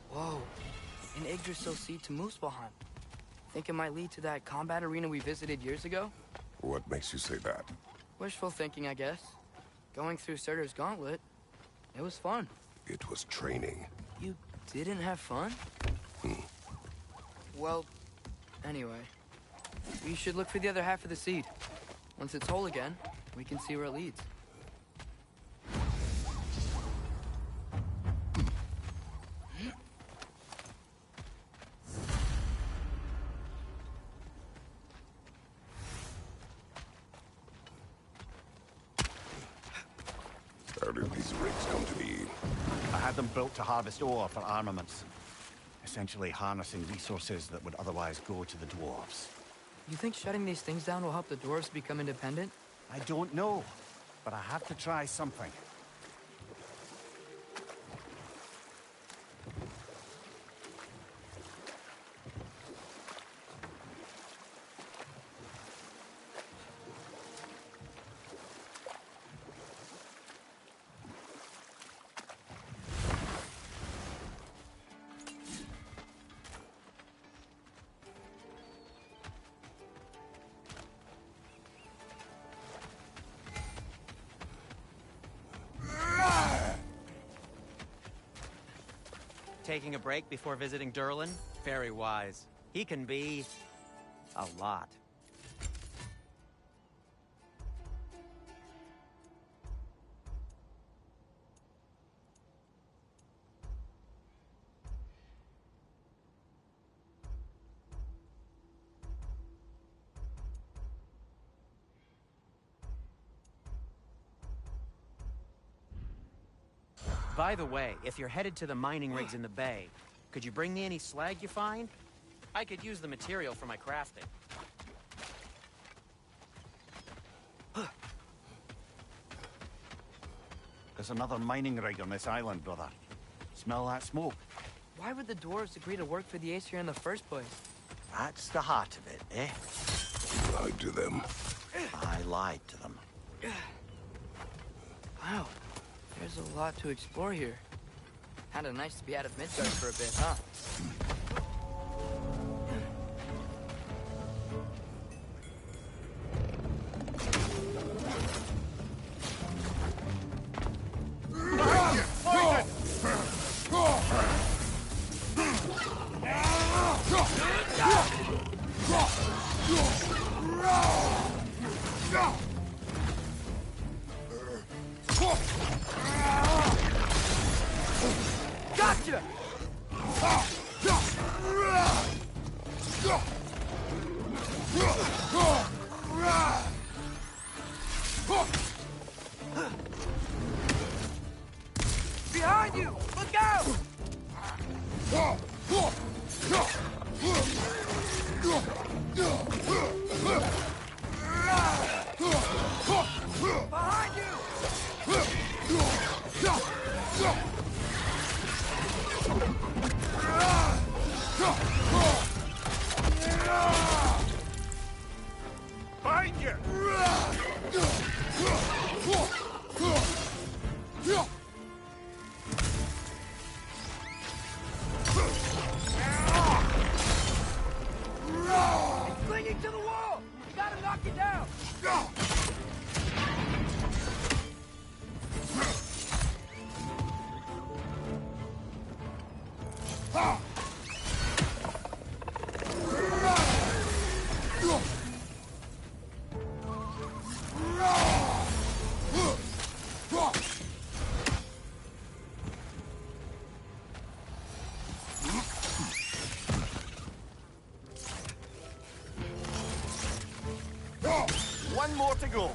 Whoa, an Yggdrasil seed to Muspelheim. Think it might lead to that combat arena we visited years ago? What makes you say that? Wishful thinking, I guess. Going through Surtur's gauntlet, it was fun. It was training. You didn't have fun? Well, anyway. We should look for the other half of the seed. Once it's whole again, we can see where it leads. How did these rigs come to be? I had them built to harvest ore for armaments. Essentially harnessing resources that would otherwise go to the dwarves. You think shutting these things down will help the dwarves become independent? I don't know, but I have to try something. Taking a break before visiting Durlin? Very wise. He can be... a lot. By the way, if you're headed to the mining rigs in the bay, could you bring me any slag you find? I could use the material for my crafting. There's another mining rig on this island, brother. Smell that smoke? Why would the dwarves agree to work for the Aesir in the first place? That's the heart of it, eh? You lied to them. I lied to them. Wow, there's a lot to explore here. Kinda nice to be out of Midgard for a bit, huh? Gotcha! Behind you! Look out! Behind you! Find you! It's clinging to the wall! You gotta knock it down! One more to go.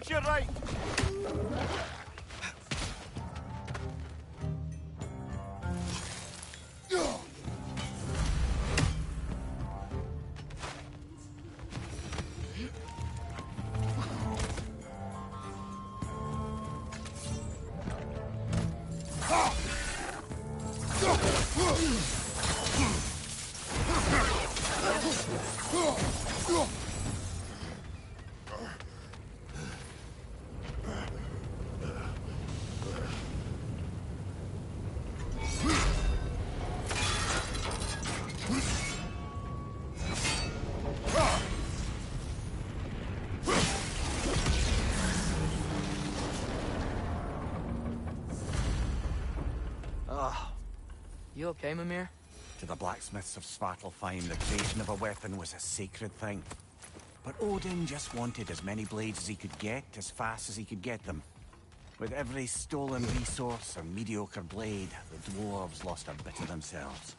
Get you right! You okay, Mimir? To the blacksmiths of Svartalfheim, the creation of a weapon was a sacred thing. But Odin just wanted as many blades as he could get, as fast as he could get them. With every stolen resource or mediocre blade, the dwarves lost a bit of themselves.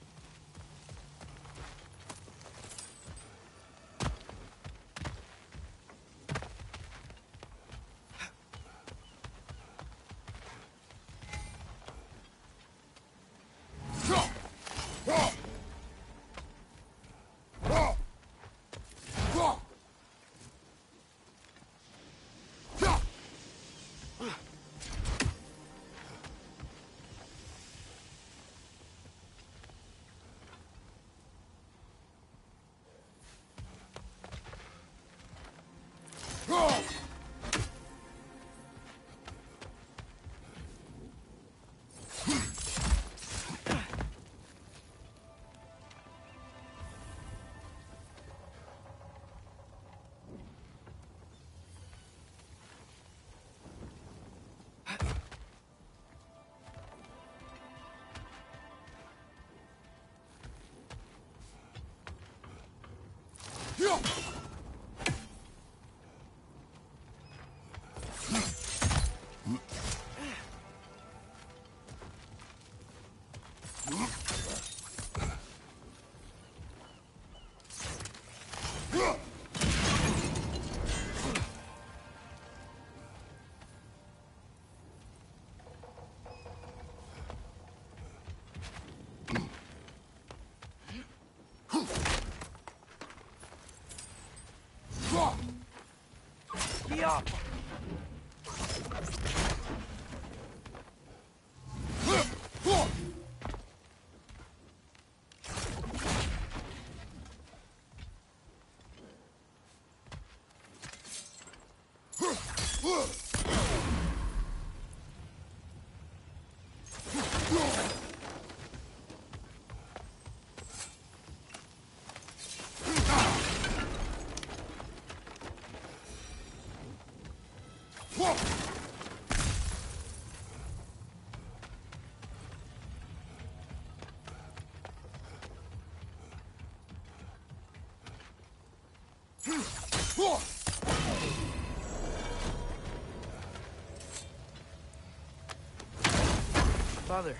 Father,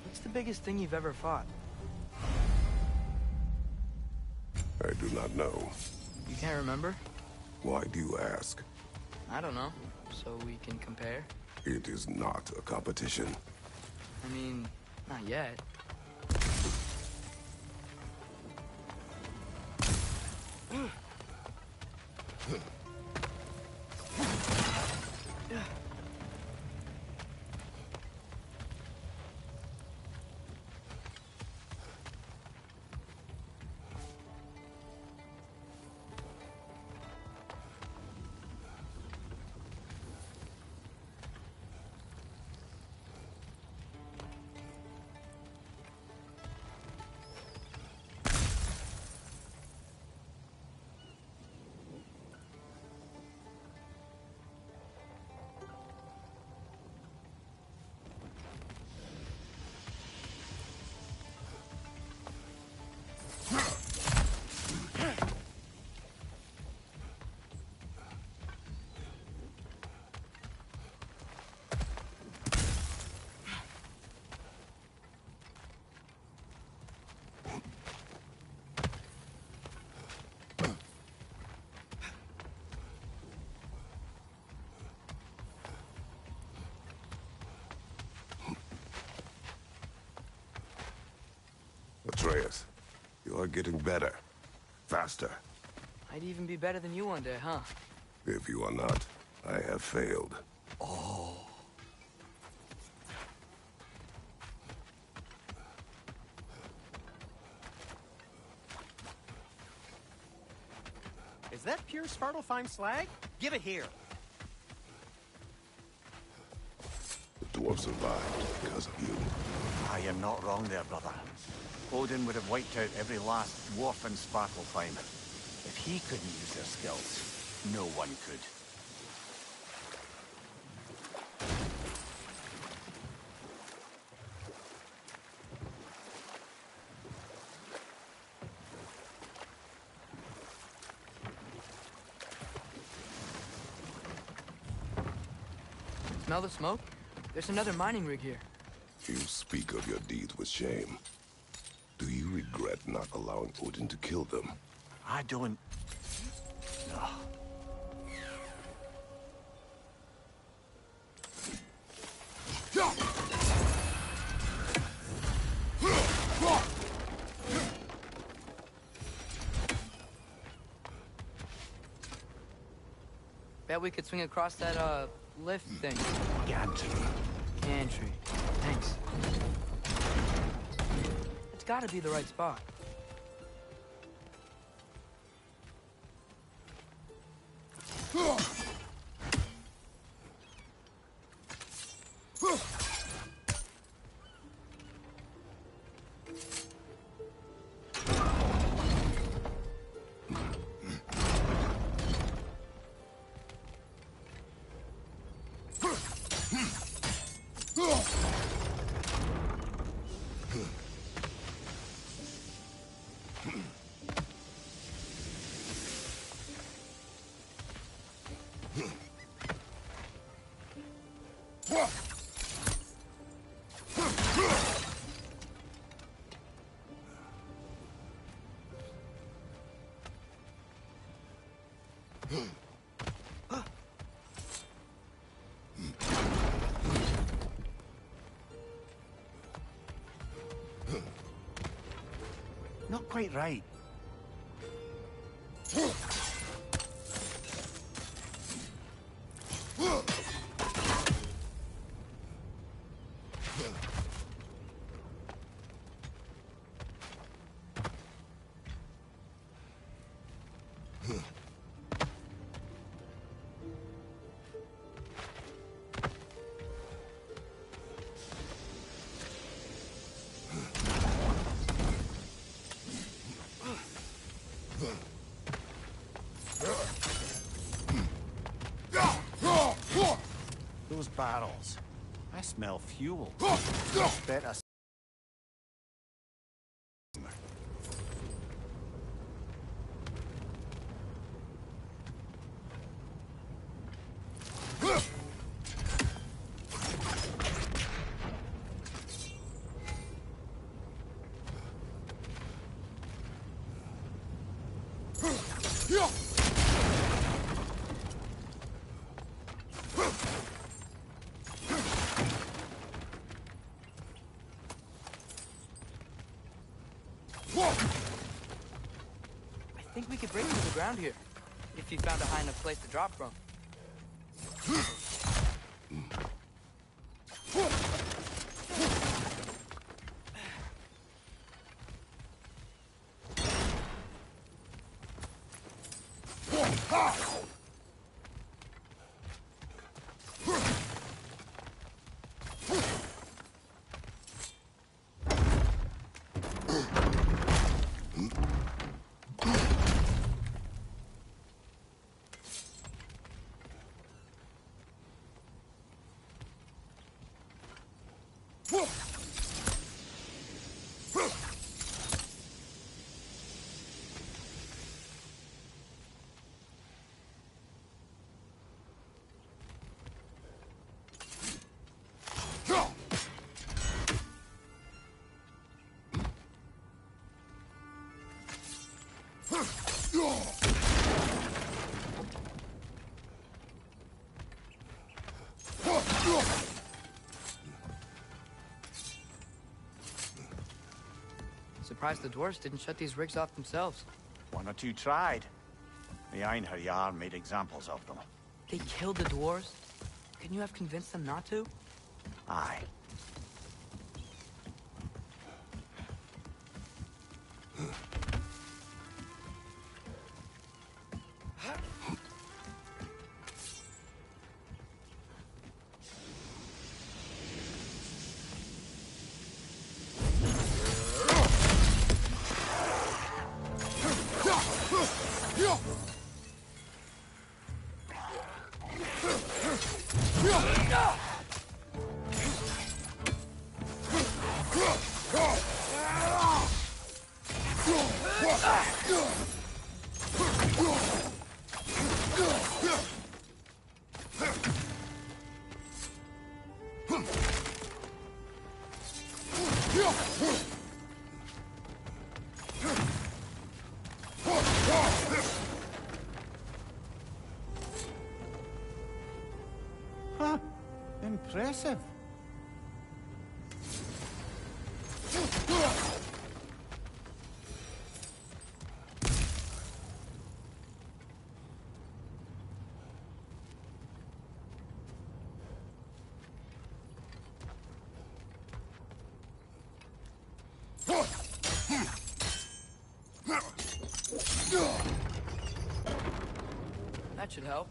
what's the biggest thing you've ever fought? I do not know. You can't remember? Why do you ask? I don't know. So we can compare? It is not a competition. I mean, not yet. Atreus. You are getting better. Faster. I'd even be better than you one day, huh? If you are not, I have failed. Is that pure Svartalfheim slag? Give it here. The dwarf survived because of you. I am not wrong there, brother. Odin would have wiped out every last dwarf in Svartalfheim. If he couldn't use their skills, no one could. Smell the smoke? There's another mining rig here. You speak of your deeds with shame. Do you regret not allowing Odin to kill them? I don't... No. Bet we could swing across that, lift thing. Gantry. Gantry. Thanks. It's gotta be the right spot. Not quite right. Those barrels. I smell fuel. Better. I think we could break through the ground here, if you found a high enough place to drop from. surprised the dwarves didn't shut these rigs off themselves. One or two tried. The Einherjar made examples of them. They killed the dwarves? Couldn't you have convinced them not to? Aye. Huh. Impressive. That should help.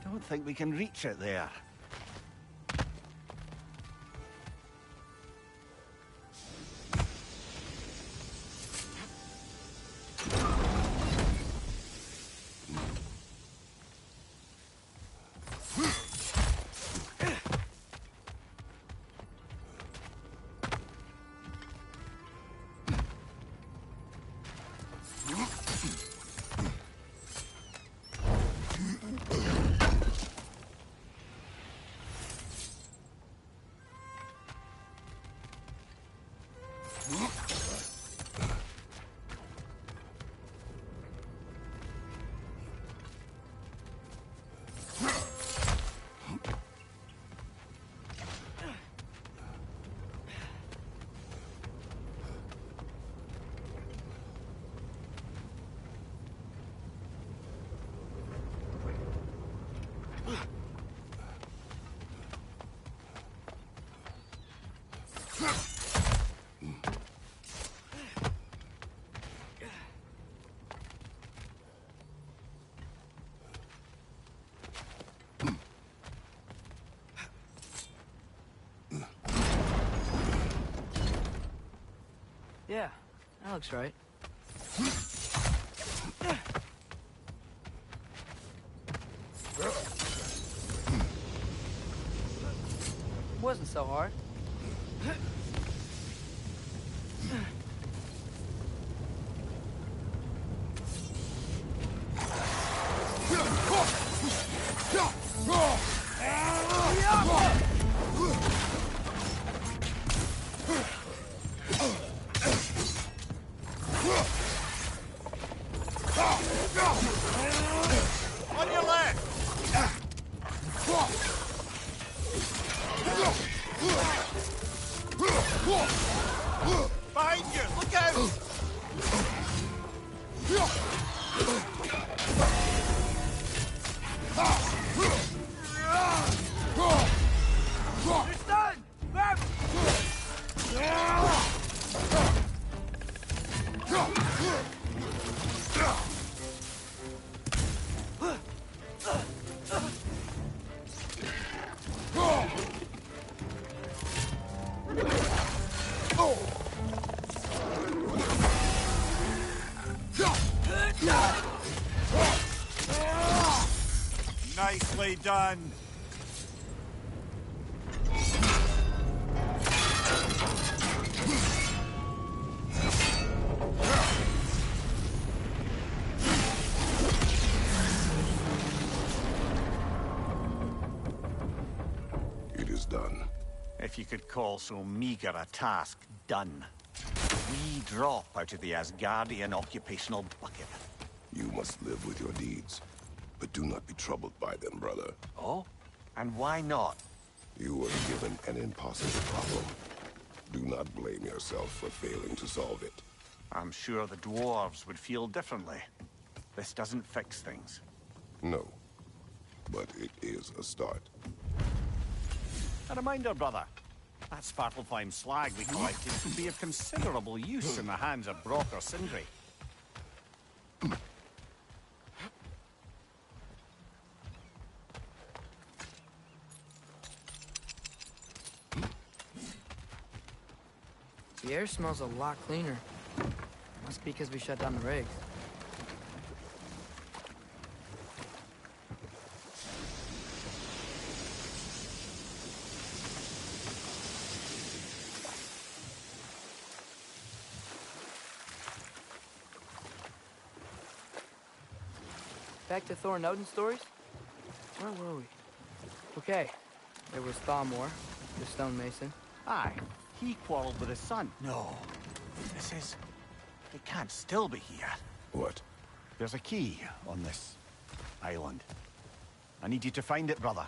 Don't think we can reach it there. Yeah, that looks right. Wasn't so hard. On your left! Behind you! Look out! You're stunned! Grab him! Nicely done. It is done. If you could call so meager a task done. We drop out of the Asgardian occupational bucket. You must live with your deeds, but do not be troubled by them, brother. Oh? And why not? You were given an impossible problem. Do not blame yourself for failing to solve it. I'm sure the dwarves would feel differently. This doesn't fix things. No, but it is a start. A reminder, brother. That Svartalfheim slag we collected could be of considerable use in the hands of Brock or Sindri. The air smells a lot cleaner. Must be because we shut down the rigs. Back to Thor and Odin stories? Where were we? Okay, there was Thalmor, the stonemason. Aye, he quarreled with his son. No, this is... It can't still be here. What? There's a key on this island. I need you to find it, brother.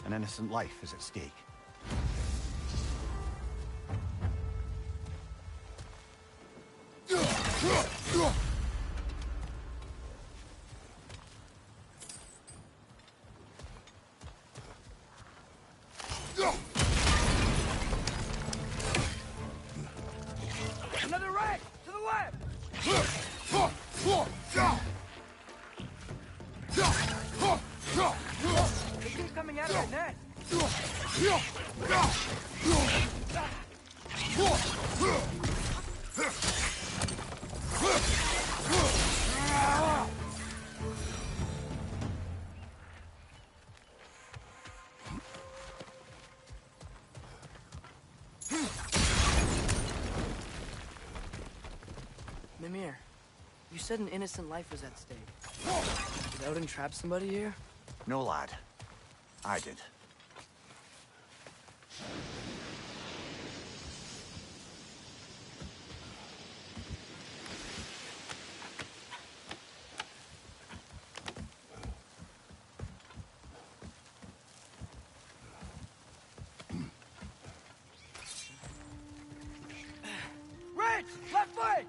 An innocent life is at stake. Another right! To the left! They keep coming out of that net! Mimir, you said an innocent life was at stake. Did Odin trap somebody here? No, lad. I did. Rich! Left foot!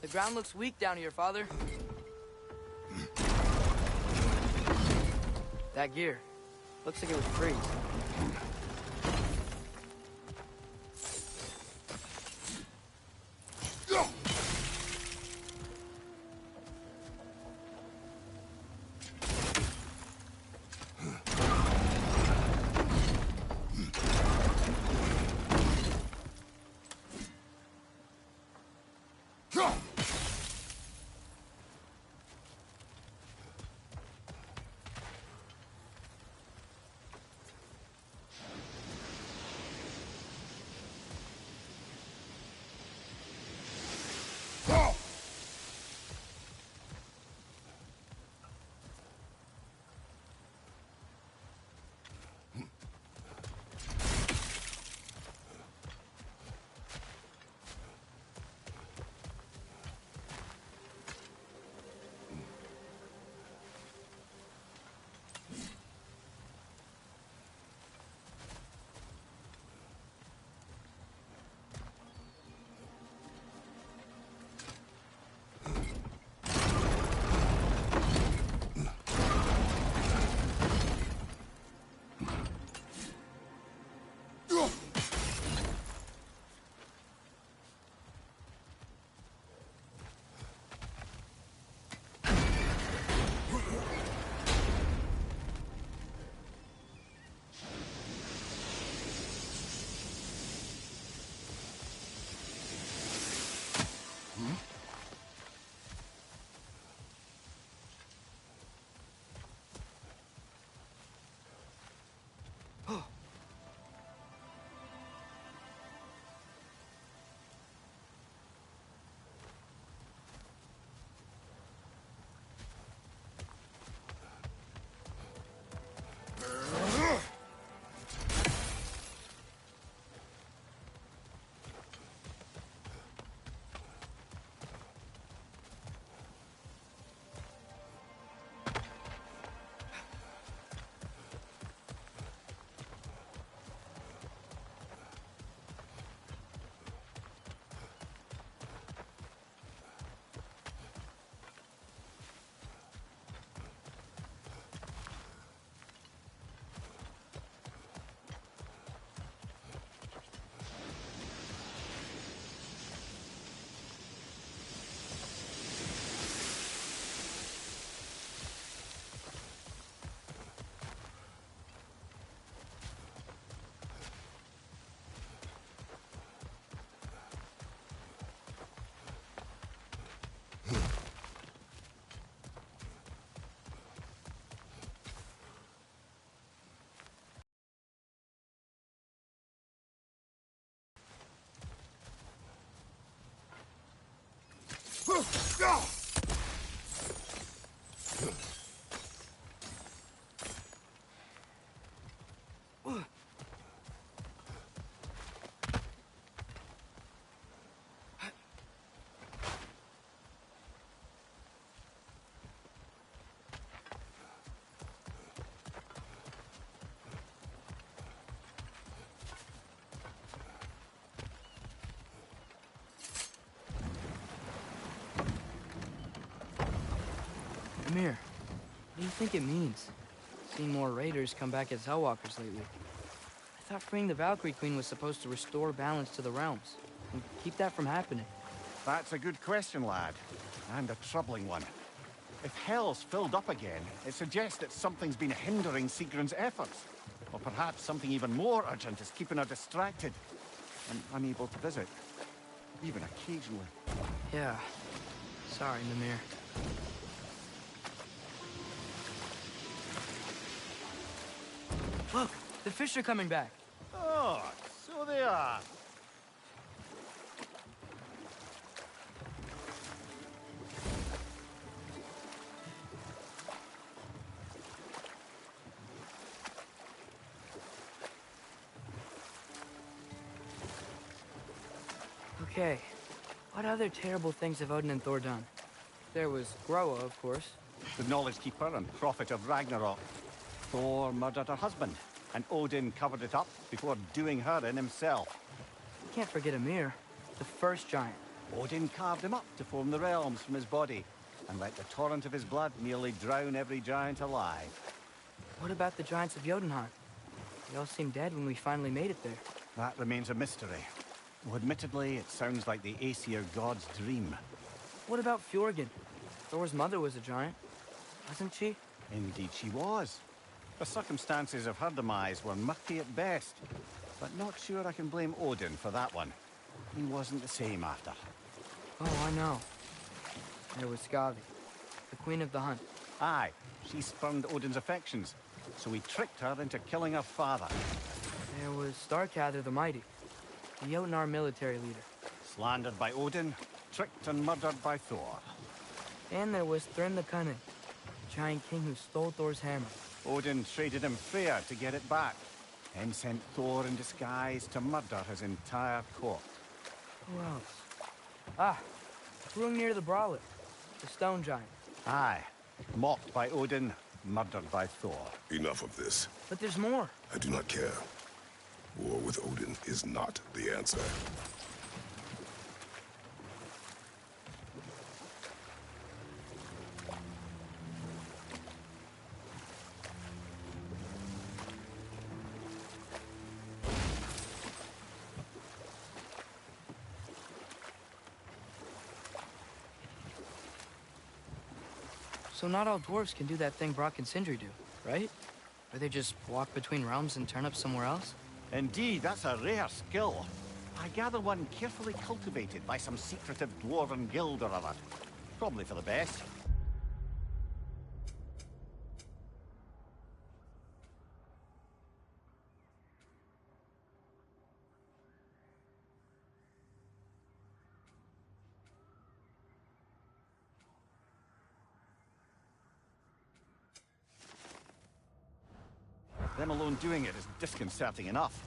The ground looks weak down here, Father. That gear. Looks like it would freeze. Mimir, what do you think it means? Seeing more raiders come back as Hellwalkers lately. I thought freeing the Valkyrie Queen was supposed to restore balance to the realms and keep that from happening. That's a good question, lad. And a troubling one. If Hell's filled up again, it suggests that something's been hindering Sigrun's efforts. Or perhaps something even more urgent is keeping her distracted and unable to visit. Even occasionally. Yeah. Sorry, Mimir. Look! The fish are coming back! Oh, so they are. Okay. What other terrible things have Odin and Thor done? There was Groa, of course. The Knowledge Keeper and Prophet of Ragnarok. Thor murdered her husband, and Odin covered it up before doing her in himself. You can't forget Ymir, the first giant. Odin carved him up to form the realms from his body, and let the torrent of his blood nearly drown every giant alive. What about the giants of Jotunheim? They all seemed dead when we finally made it there. That remains a mystery. Though admittedly, it sounds like the Aesir god's dream. What about Fjorgyn? Thor's mother was a giant, wasn't she? Indeed she was. The circumstances of her demise were murky at best, but not sure I can blame Odin for that one. He wasn't the same after. Oh, I know. There was Skavi, the queen of the hunt. Aye, she spurned Odin's affections, so he tricked her into killing her father. There was Starkather the Mighty, the Jotnar military leader. Slandered by Odin, tricked and murdered by Thor. And there was Thrym the Cunning, the giant king who stole Thor's hammer. Odin traded him Freyr to get it back, then sent Thor in disguise to murder his entire court. Who else? Ah, Hrungnir the Brawler, the stone giant. Aye, mocked by Odin, murdered by Thor. Enough of this. But there's more. I do not care. War with Odin is not the answer. So not all dwarves can do that thing Brock and Sindri do, right? Or they just walk between realms and turn up somewhere else? Indeed, that's a rare skill. I gather one carefully cultivated by some secretive dwarven guild or other. Probably for the best. Them alone doing it is disconcerting enough.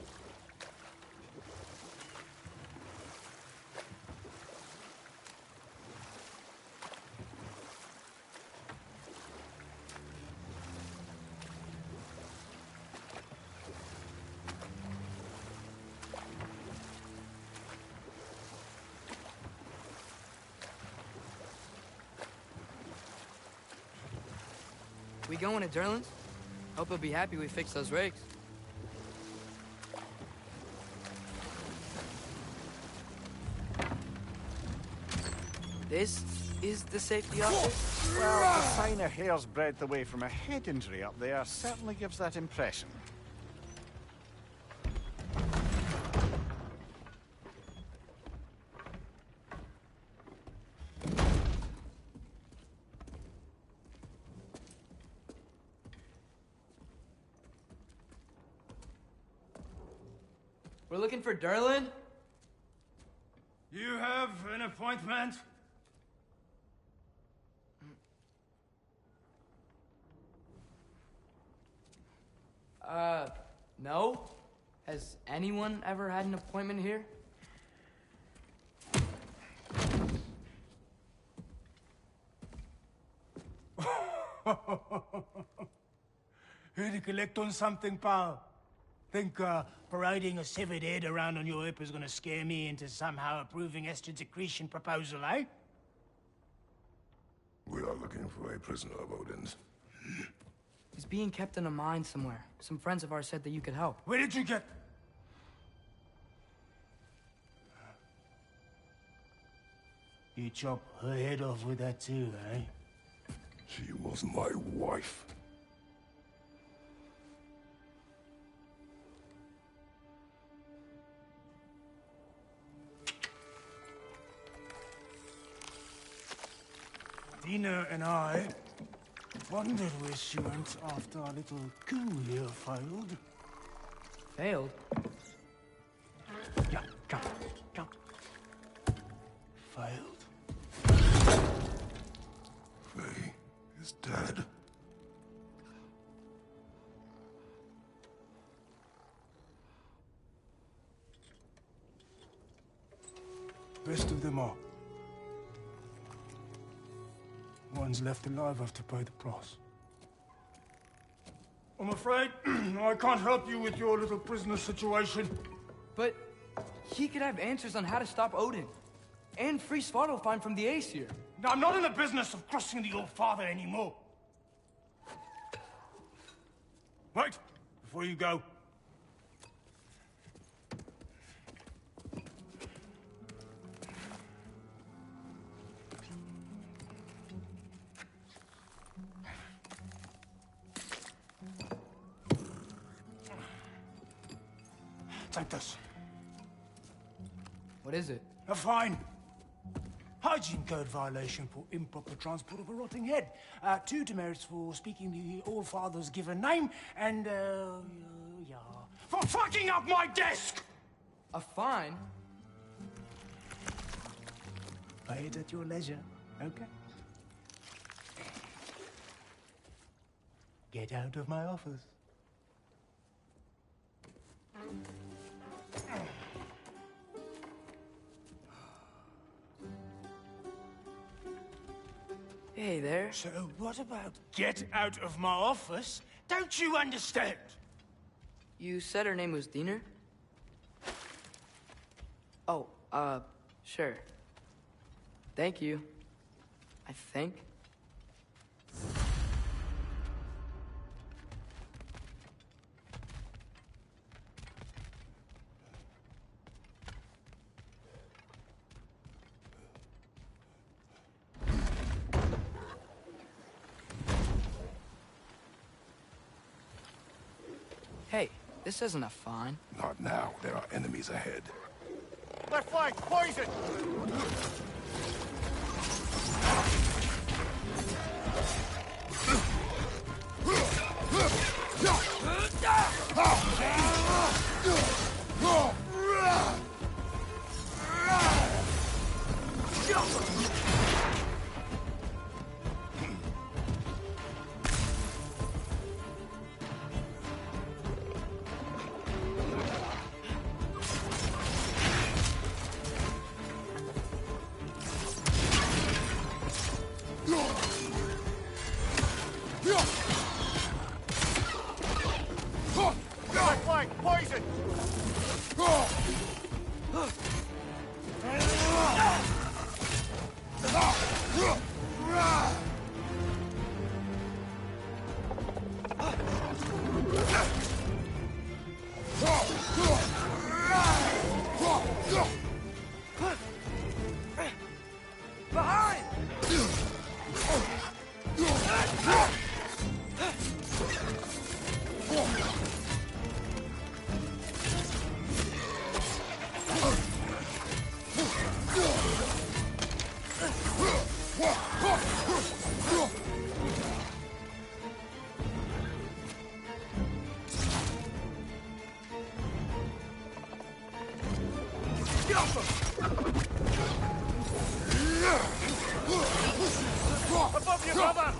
We going to Durlin's? Hope he'll be happy we fixed those rigs. This is the safety office? Well, the sign a hair's breadth away from a head injury up there certainly gives that impression. We're looking for Durlin? You have an appointment? No? Has anyone ever had an appointment here? Here to collect on something, pal? Think, parading a severed head around on your hip is gonna scare me into somehow approving Estrid's accretion proposal, eh? We are looking for a prisoner of Odin's. He's being kept in a mine somewhere. Some friends of ours said that you could help. Where did you get... You chop her head off with that too, eh? She was my wife. Dina and I wondered where she went after our little coup here failed. Failed? Yeah, come. Failed. Faye is dead. Best of them all. One's left alive have to pay the price. I'm afraid I can't help you with your little prisoner situation. But he could have answers on how to stop Odin. And free Svartalfheim from the Aesir. Now, I'm not in the business of crossing the old father anymore. Wait, before you go. Take this. What is it? A fine. Hygiene code violation for improper transport of a rotting head. 2 demerits for speaking the All Father's given name, and, yeah. For fucking up my desk! A fine? Pay it at your leisure, okay? Get out of my office. Hey there. So what about get out of my office? Don't you understand? You said her name was Diener? Oh, sure. Thank you. I think. Hey, this isn't a fine. Not now. There are enemies ahead. Left flank, poison! Left flank, poison! Behind! Above you, brother!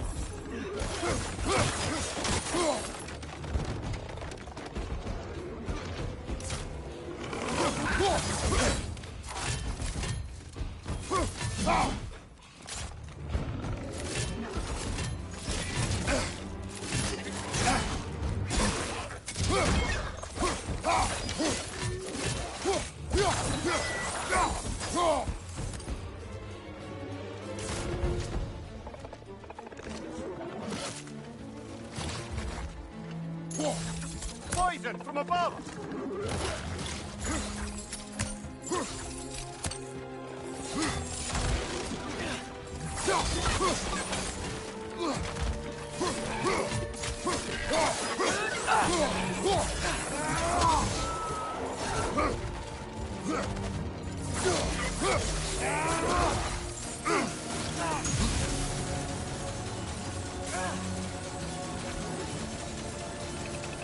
Fighting from above!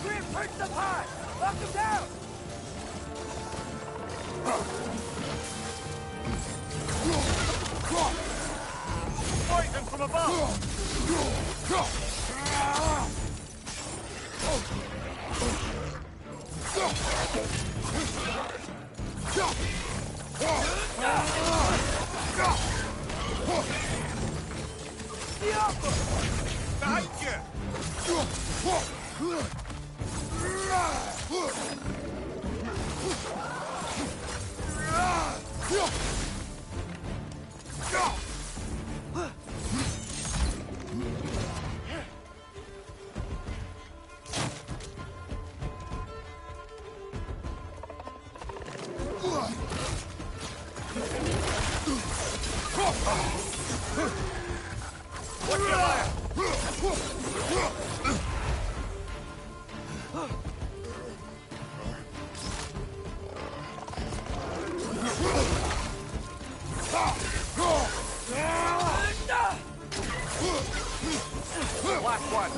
Reinforce the pod! Lock him down! Poison from above! Behind you! Last one.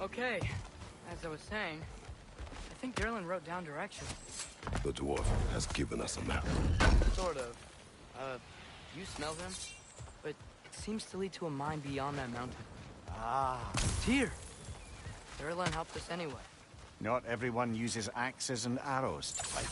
Okay, as I was saying, I think Derlin wrote down directions. The dwarf has given us a map. Sort of. You smell him? But it seems to lead to a mine beyond that mountain. Ah. It's here. Derlin helped us anyway. Not everyone uses axes and arrows to fight.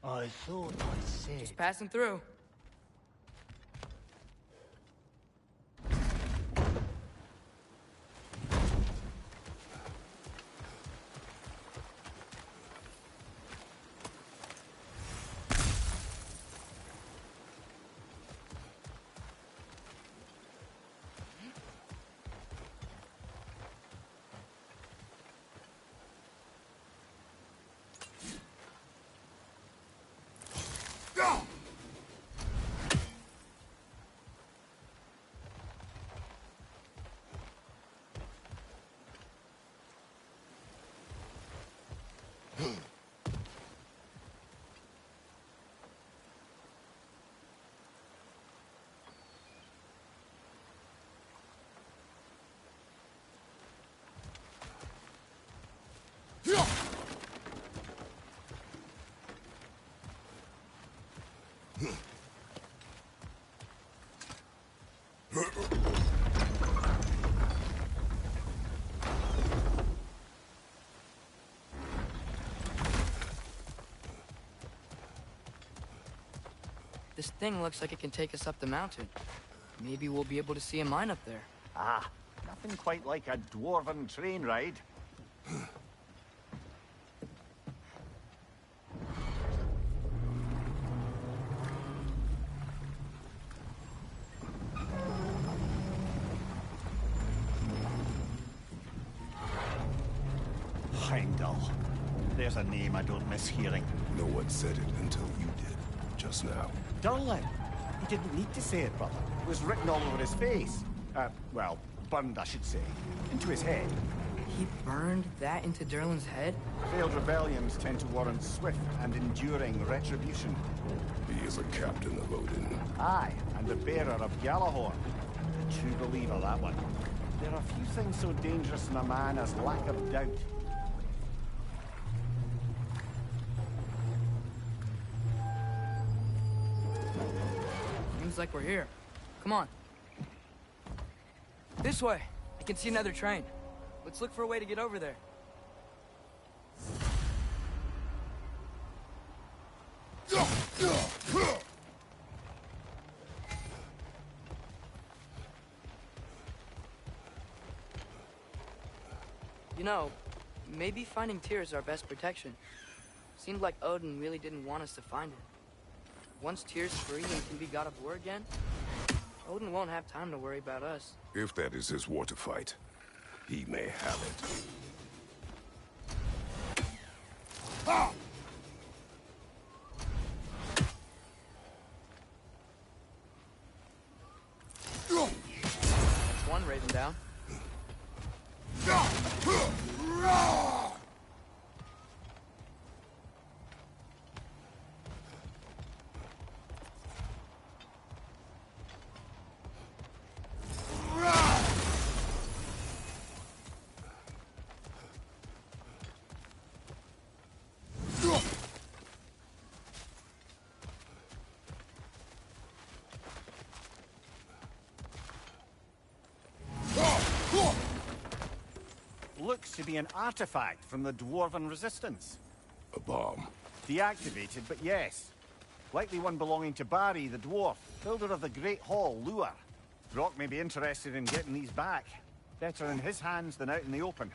I thought I said... Just passing through. This thing looks like it can take us up the mountain. Maybe we'll be able to see a mine up there. Ah, nothing quite like a dwarven train ride. Heimdall. There's a name I don't miss hearing. No one said it until you did, just now. Durlin. He didn't need to say it, brother. It was written all over his face. Well, burned, I should say. Into his head. He burned that into Durlin's head? Failed rebellions tend to warrant swift and enduring retribution. He is a captain of Odin. Aye, and the bearer of Gjallarhorn. A true believer, that one. There are few things so dangerous in a man as lack of doubt. Seems like we're here. Come on. This way. I can see another train. Let's look for a way to get over there. You know, maybe finding Tyr is our best protection. Seemed like Odin really didn't want us to find it. Once Tyr's free and can be god of war again, Odin won't have time to worry about us. If that is his war to fight, he may have it. Ah! That's one raven down. Looks to be an artifact from the Dwarven Resistance. A bomb. Deactivated, but yes. Likely one belonging to Barry, the dwarf, builder of the Great Hall, Lure. Brock may be interested in getting these back. Better in his hands than out in the open.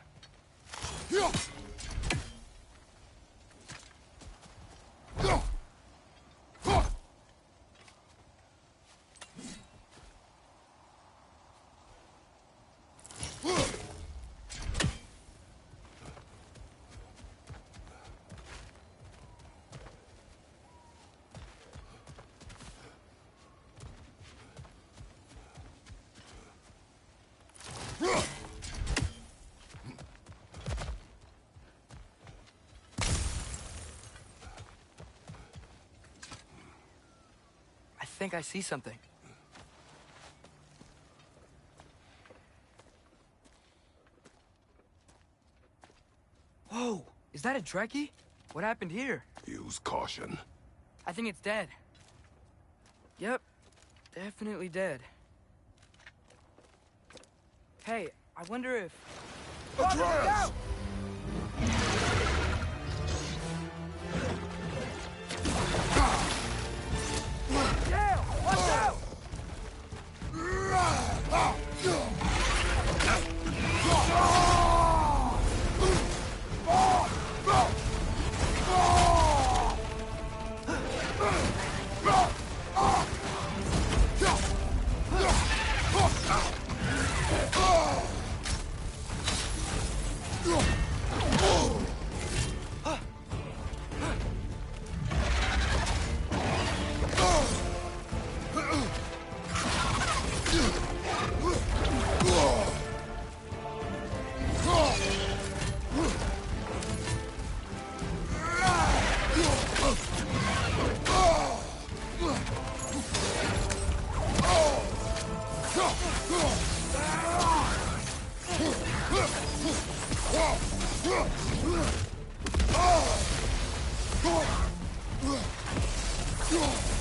I think I see something. Whoa! Is that a Trekkie? What happened here? Use caution. I think it's dead. Yep. Definitely dead. Hey, I wonder if... Atreus! Dale! Watch out!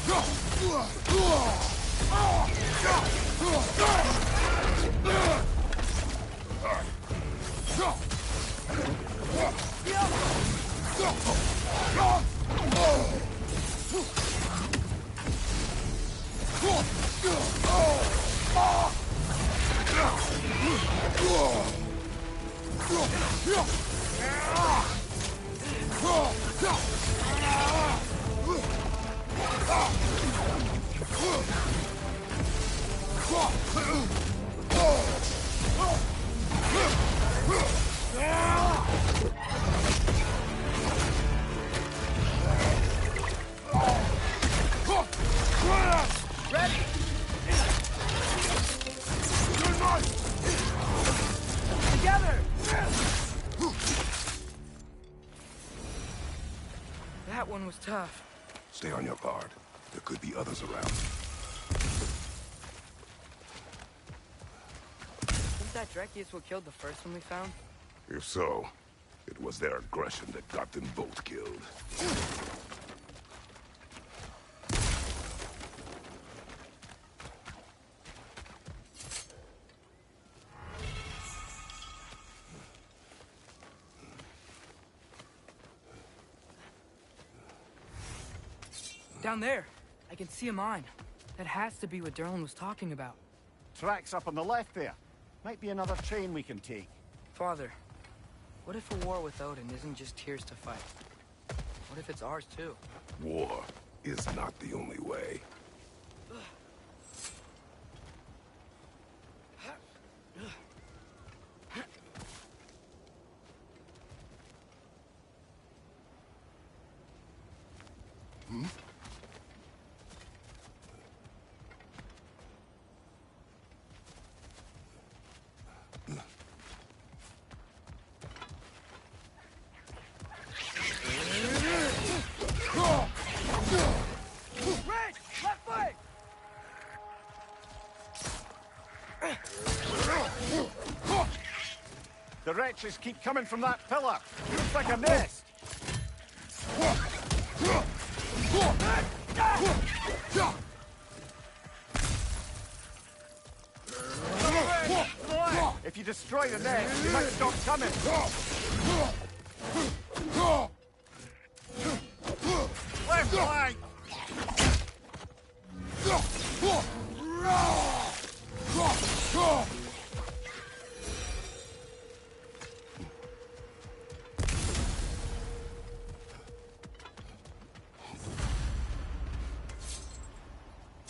Go! That one was tough. Stay on your guard. There could be others around. Think that Drekius what killed the first one we found? If so, it was their aggression that got them both killed. Down there. I can see a mine. That has to be what Derlin was talking about. Tracks up on the left there. Might be another train we can take. Father, what if a war with Odin isn't just Tyr's to fight? What if it's ours too? War is not the only way. The wretches keep coming from that pillar. Looks like a nest. If you destroy the nest, you might stop coming. Left flank!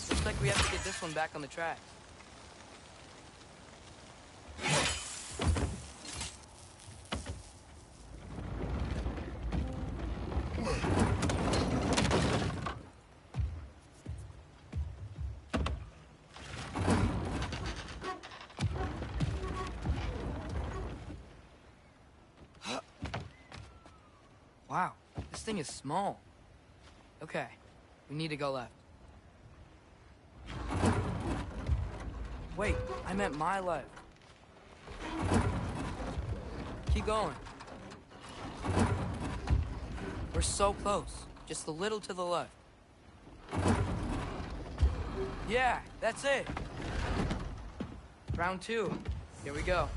Looks like we have to get this one back on the track. Wow, this thing is small. Okay, we need to go left. Wait, I meant my left. Keep going. We're so close. Just a little to the left. Yeah, that's it. Round 2. Here we go.